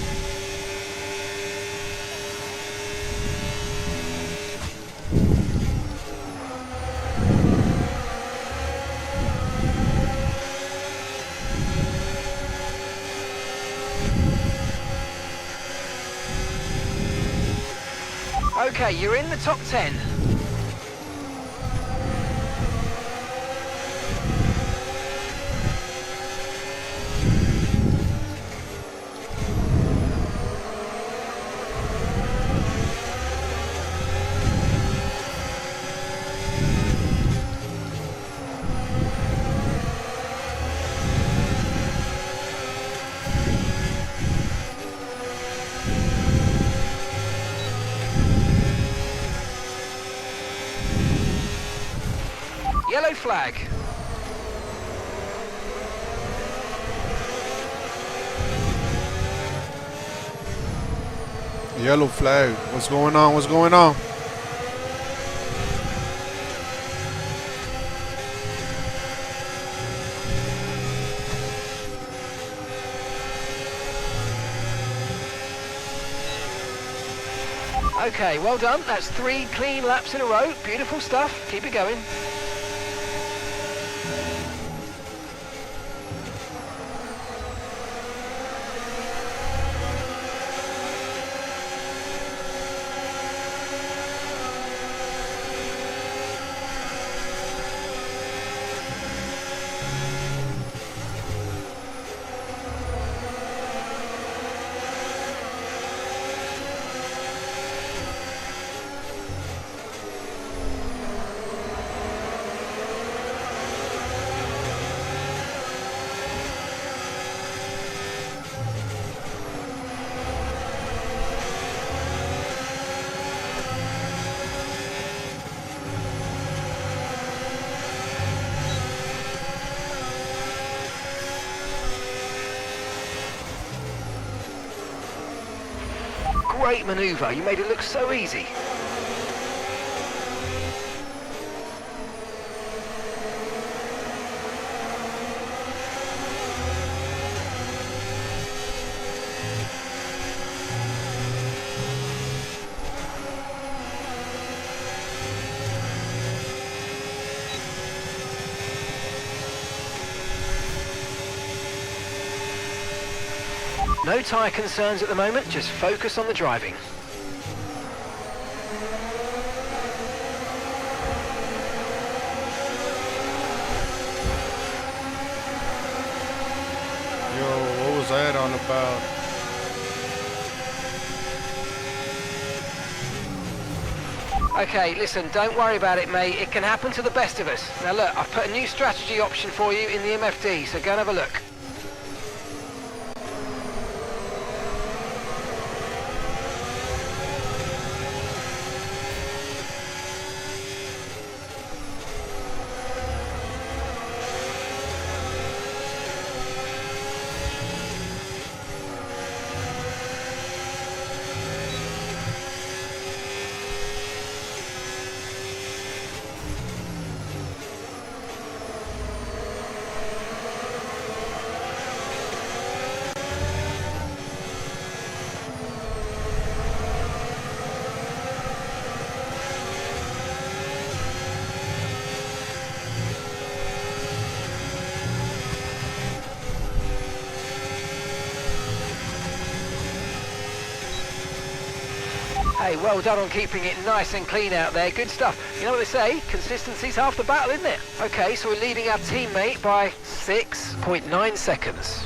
Speaker 6: Okay, you're in the top 10. flag.
Speaker 2: Yellow flag. What's going on? What's going on?
Speaker 6: Okay, well done. That's 3 clean laps in a row. Beautiful stuff. Keep it going. Great manoeuvre. You made it look so easy. No tyre concerns at the moment, just focus on the driving.
Speaker 2: Yo, what was that all about?
Speaker 6: Okay, listen, don't worry about it, mate. It can happen to the best of us. Now look, I've put a new strategy option for you in the MFD, so go and have a look. Hey, well done on keeping it nice and clean out there. Good stuff. You know what they say? Consistency's half the battle, isn't it? Okay, so we're leading our teammate by 6.9 seconds.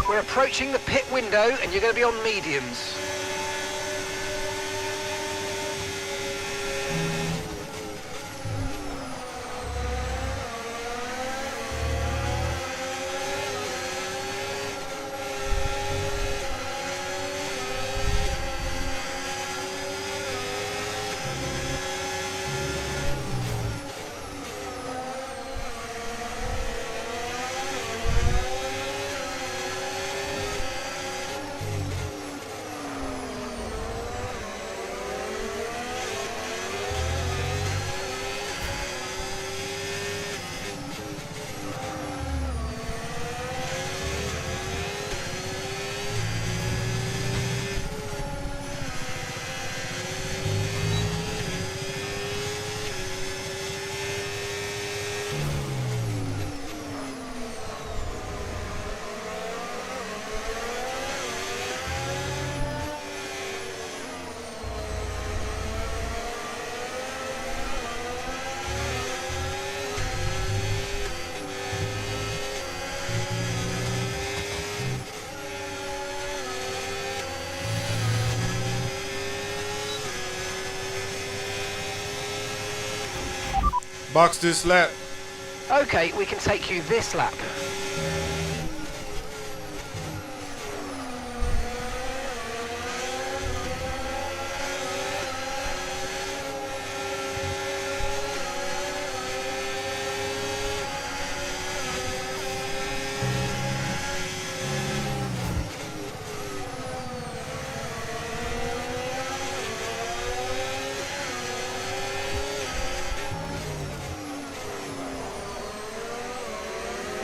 Speaker 6: We're approaching the pit window and you're going to be on mediums.
Speaker 7: Box this lap.
Speaker 6: Okay, we can take you this lap.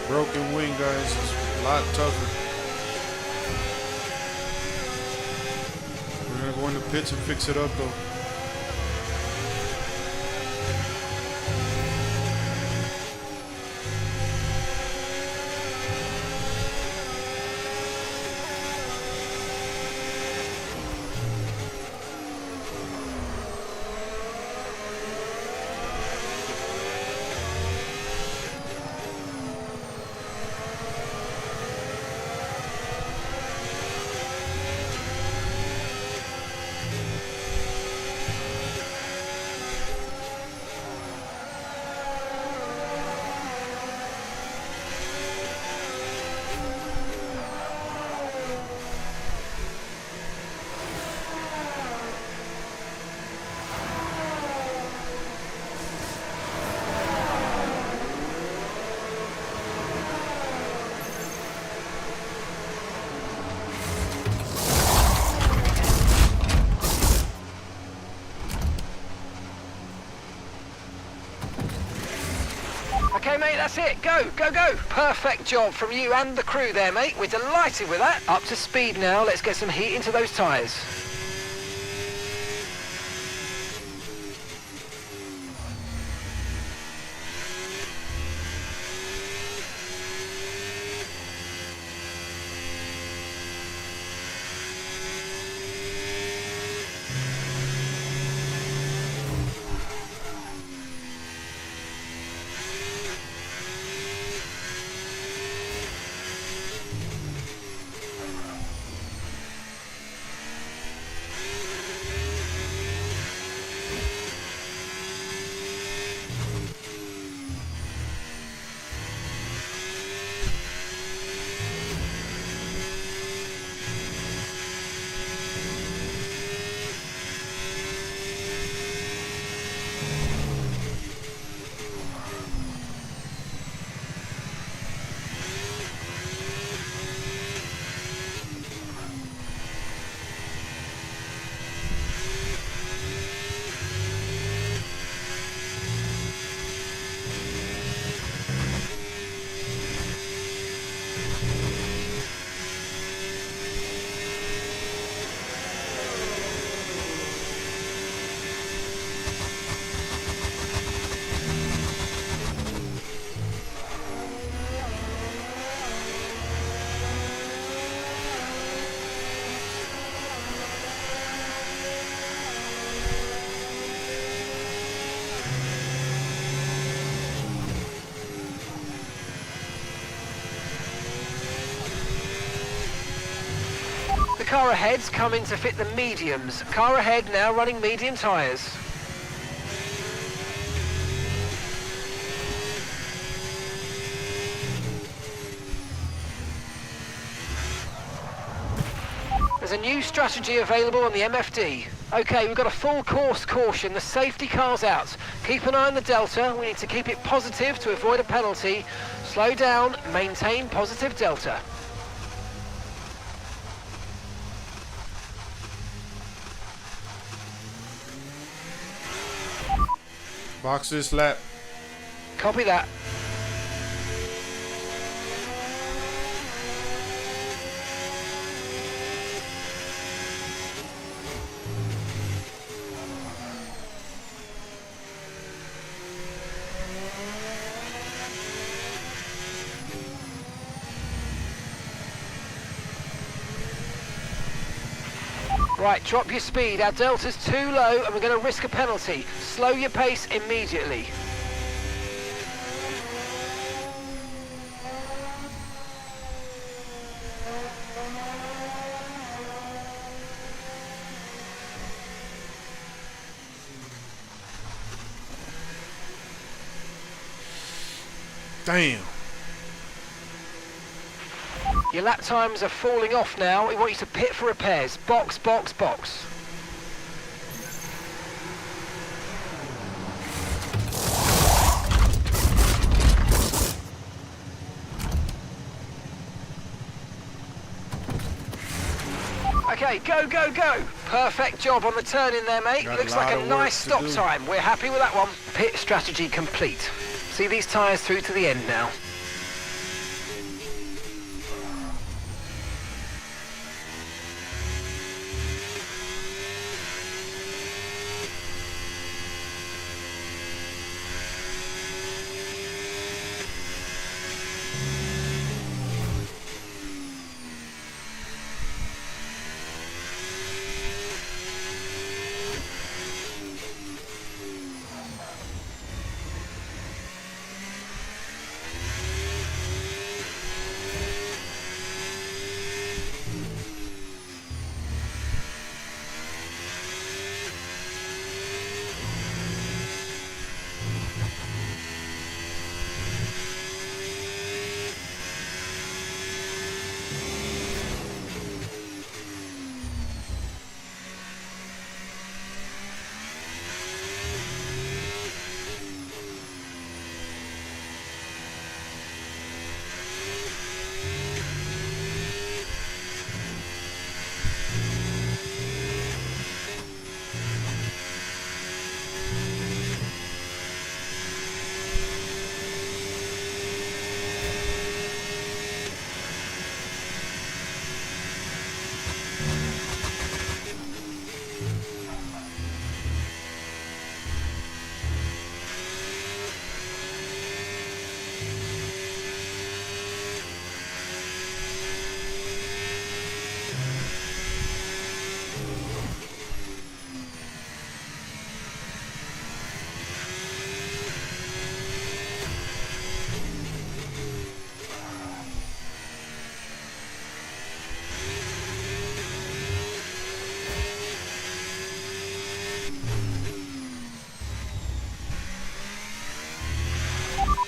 Speaker 7: Broken wing, guys. It's a lot tougher. We're gonna go in the pits and fix it up though.
Speaker 6: Okay, mate, that's it. Go, go, go. Perfect job from you and the crew there, mate. We're delighted with that. Up to speed now. Let's get some heat into those tyres. The car ahead's coming to fit the mediums. Car ahead now running medium tyres. There's a new strategy available on the MFD. Okay, we've got a full course caution. The safety car's out. Keep an eye on the delta. We need to keep it positive to avoid a penalty. Slow down, maintain positive delta.
Speaker 7: Box this lap.
Speaker 6: Copy that. Right, drop your speed. Our delta's too low and we're going to risk a penalty. Slow your pace immediately.
Speaker 2: Damn.
Speaker 6: Your lap times are falling off now. We want you to pit for repairs. Box, box, box. Okay, go, go, go. Perfect job on the turn in there, mate.
Speaker 2: Got
Speaker 6: Looks
Speaker 2: a
Speaker 6: like
Speaker 2: lot
Speaker 6: a
Speaker 2: of
Speaker 6: nice
Speaker 2: work to
Speaker 6: stop
Speaker 2: do.
Speaker 6: time. We're happy with that one. Pit strategy complete. See these tyres through to the end now.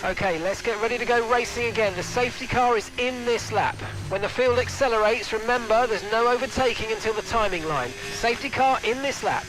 Speaker 6: Okay, let's get ready to go racing again. The safety car is in this lap. When the field accelerates, remember there's no overtaking until the timing line. Safety car in this lap.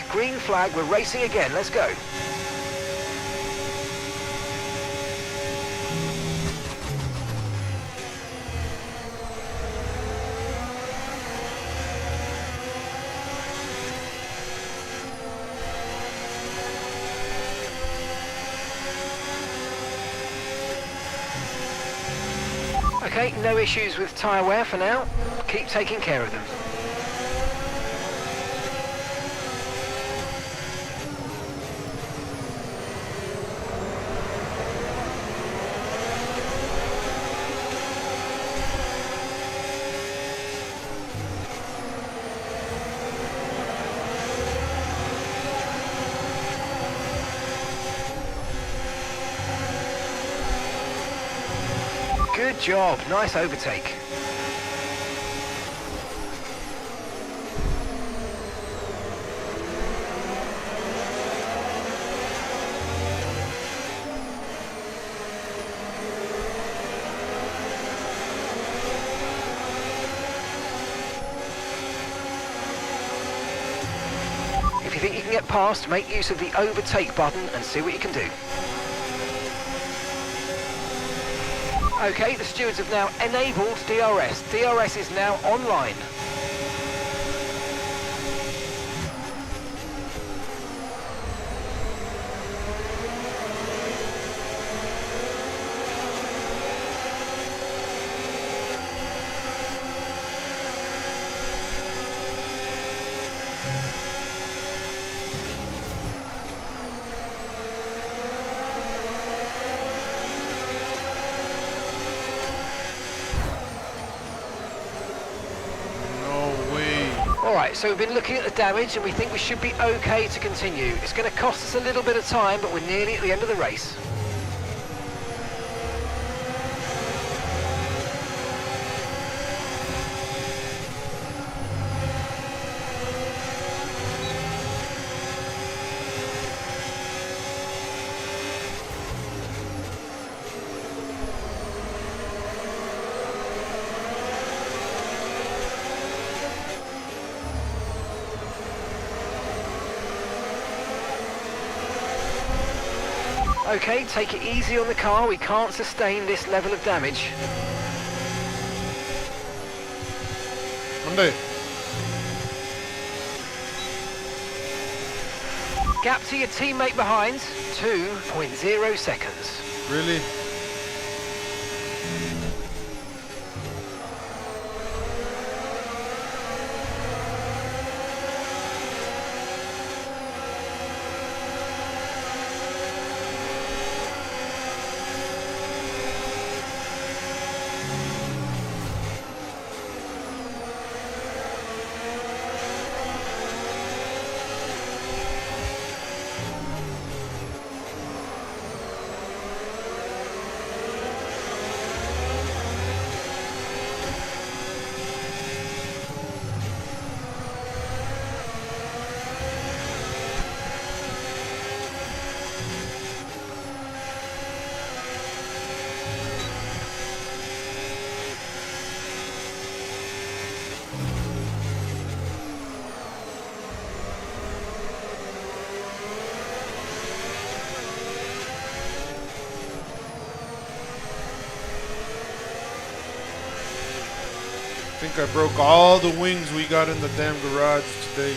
Speaker 6: Green flag, we're racing again, let's go. Okay, no issues with tyre wear for now. Keep taking care of them. Good job, nice overtake. If you think you can get past, make use of the overtake button and see what you can do. Okay, the stewards have now enabled DRS. DRS is now online. Right, so we've been looking at the damage and we think we should be okay to continue. It's going to cost us a little bit of time, but we're nearly at the end of the race. Okay, take it easy on the car, we can't sustain this level of damage.
Speaker 7: Monday.
Speaker 6: Gap to your teammate behind, 2.0 seconds.
Speaker 7: Really? I think I broke all the wings we got in the damn garage today.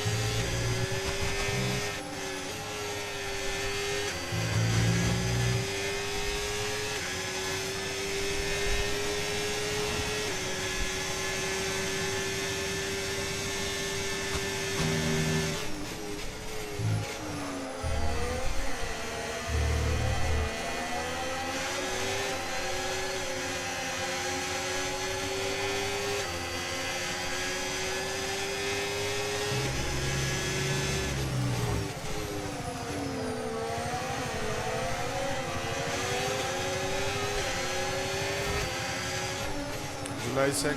Speaker 7: July 2nd.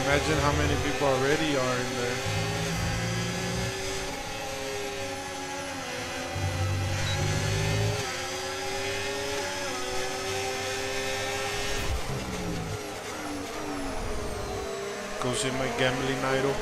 Speaker 7: Imagine how many people already are in there. Go see my gambling idol.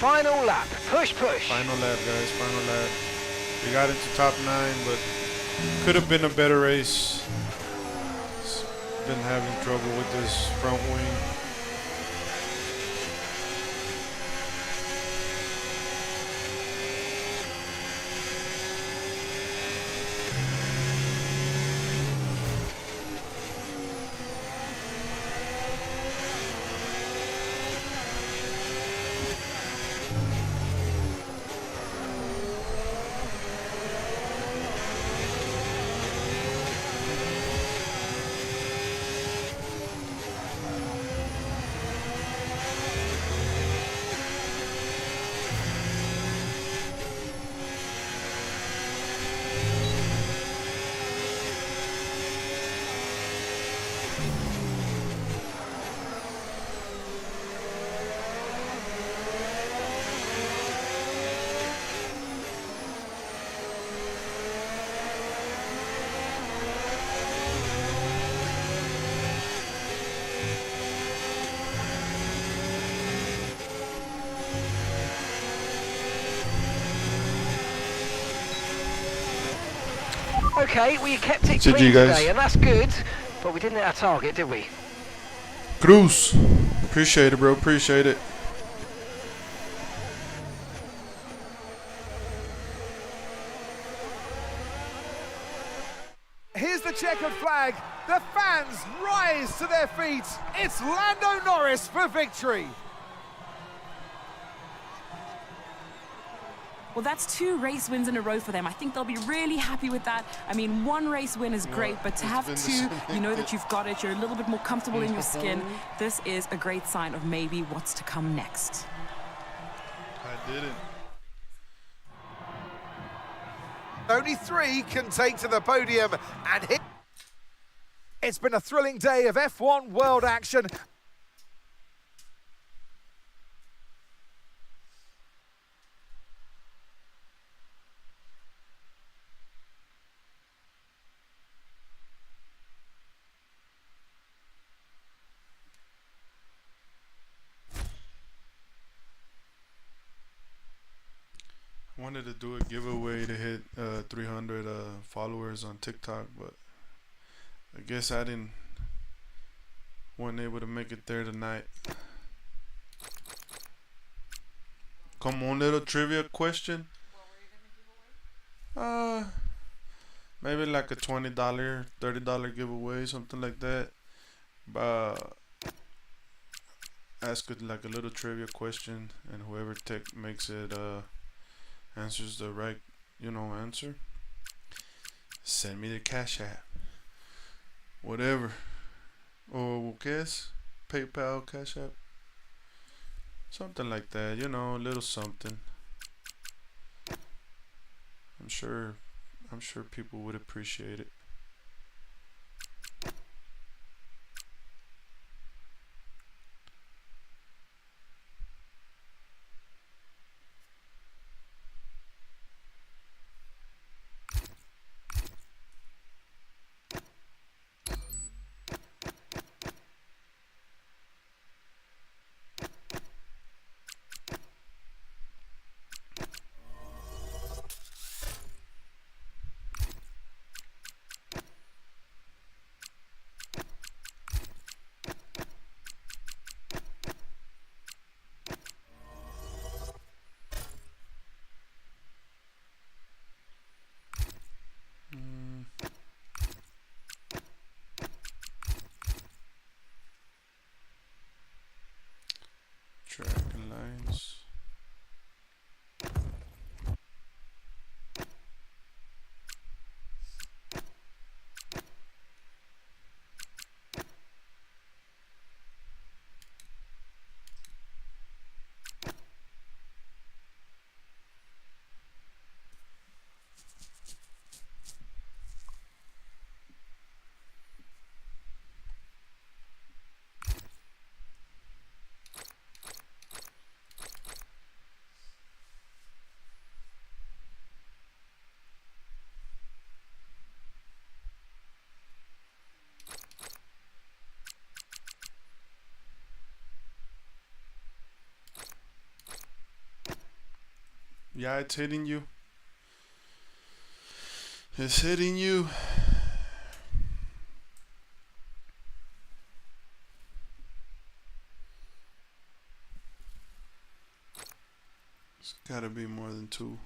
Speaker 6: Final lap, push.
Speaker 7: Final lap, guys, final lap. We got into top 9, but could have been a better race. Been having trouble with this front wing.
Speaker 6: Okay, we kept it
Speaker 7: GG,
Speaker 6: clean
Speaker 7: guys.
Speaker 6: today, and that's good, but we didn't hit our target, did we?
Speaker 7: Cruz. Appreciate it, bro. Appreciate it.
Speaker 1: Here's the checkered flag. The fans rise to their feet. It's Lando Norris for victory.
Speaker 10: Well, that's 2 race wins in a row for them. I think they'll be really happy with that. I mean, 1 race win is great, but to have 2, you know that you've got it. You're a little bit more comfortable in your skin. This is a great sign of maybe what's to come next.
Speaker 7: I did it.
Speaker 1: Only 3 can take to the podium and hit. It's been a thrilling day of F1 world action.
Speaker 7: I wanted to do a giveaway to hit 300 followers on TikTok, but I guess I wasn't able to make it there tonight. Come on, little trivia question. Maybe like a $20, $30 giveaway, something like that. Ask it like a little trivia question, and whoever makes it answers the right, answer, send me the Cash App, whatever, or guess PayPal, Cash App, something like that, a little something. I'm sure people would appreciate it. Track and lines. Yeah, it's hitting you. It's hitting you. It's gotta be more than 2.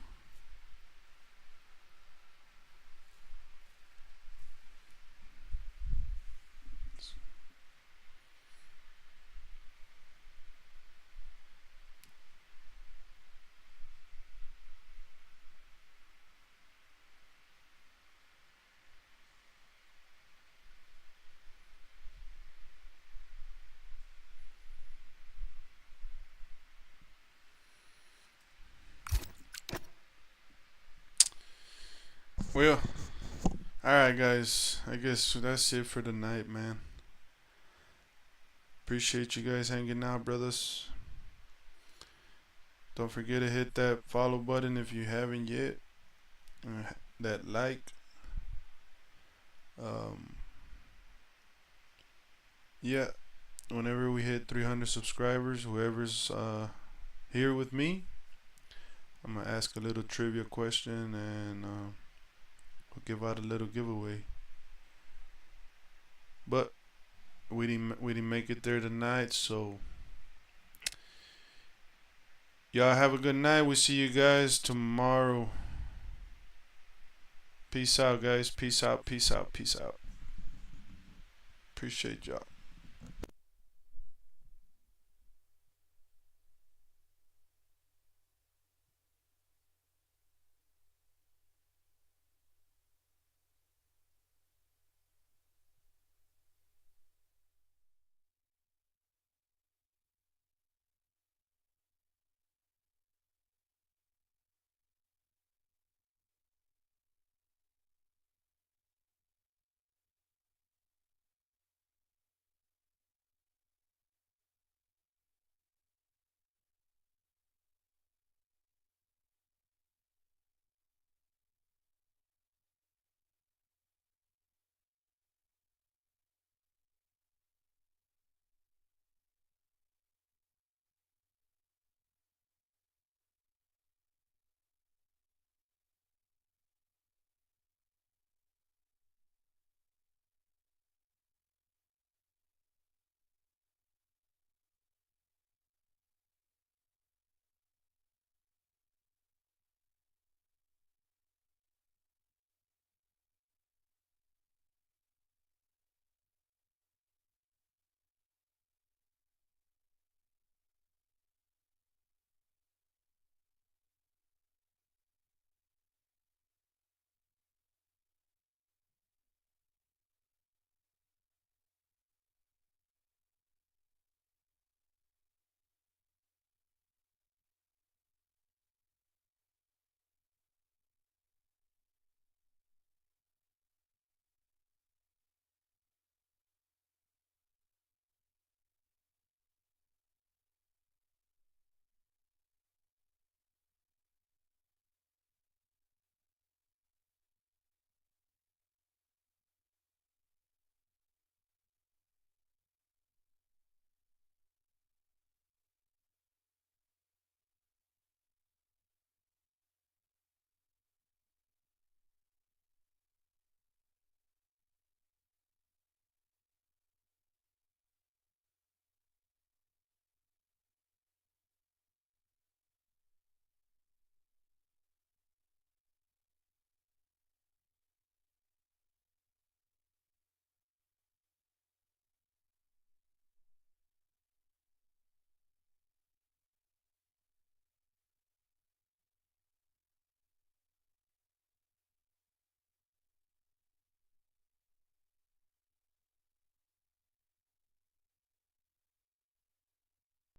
Speaker 7: Well, alright guys, I guess that's it for tonight, man. Appreciate you guys hanging out, brothers. Don't forget to hit that follow button if you haven't yet. That like. Yeah, whenever we hit 300 subscribers, whoever's here with me, I'm gonna ask a little trivia question, and we'll give out a little giveaway. But we didn't make it there tonight, so Y'all have a good night. We'll see you guys tomorrow. Peace out, guys. Peace out. Peace out. Peace out. Appreciate y'all.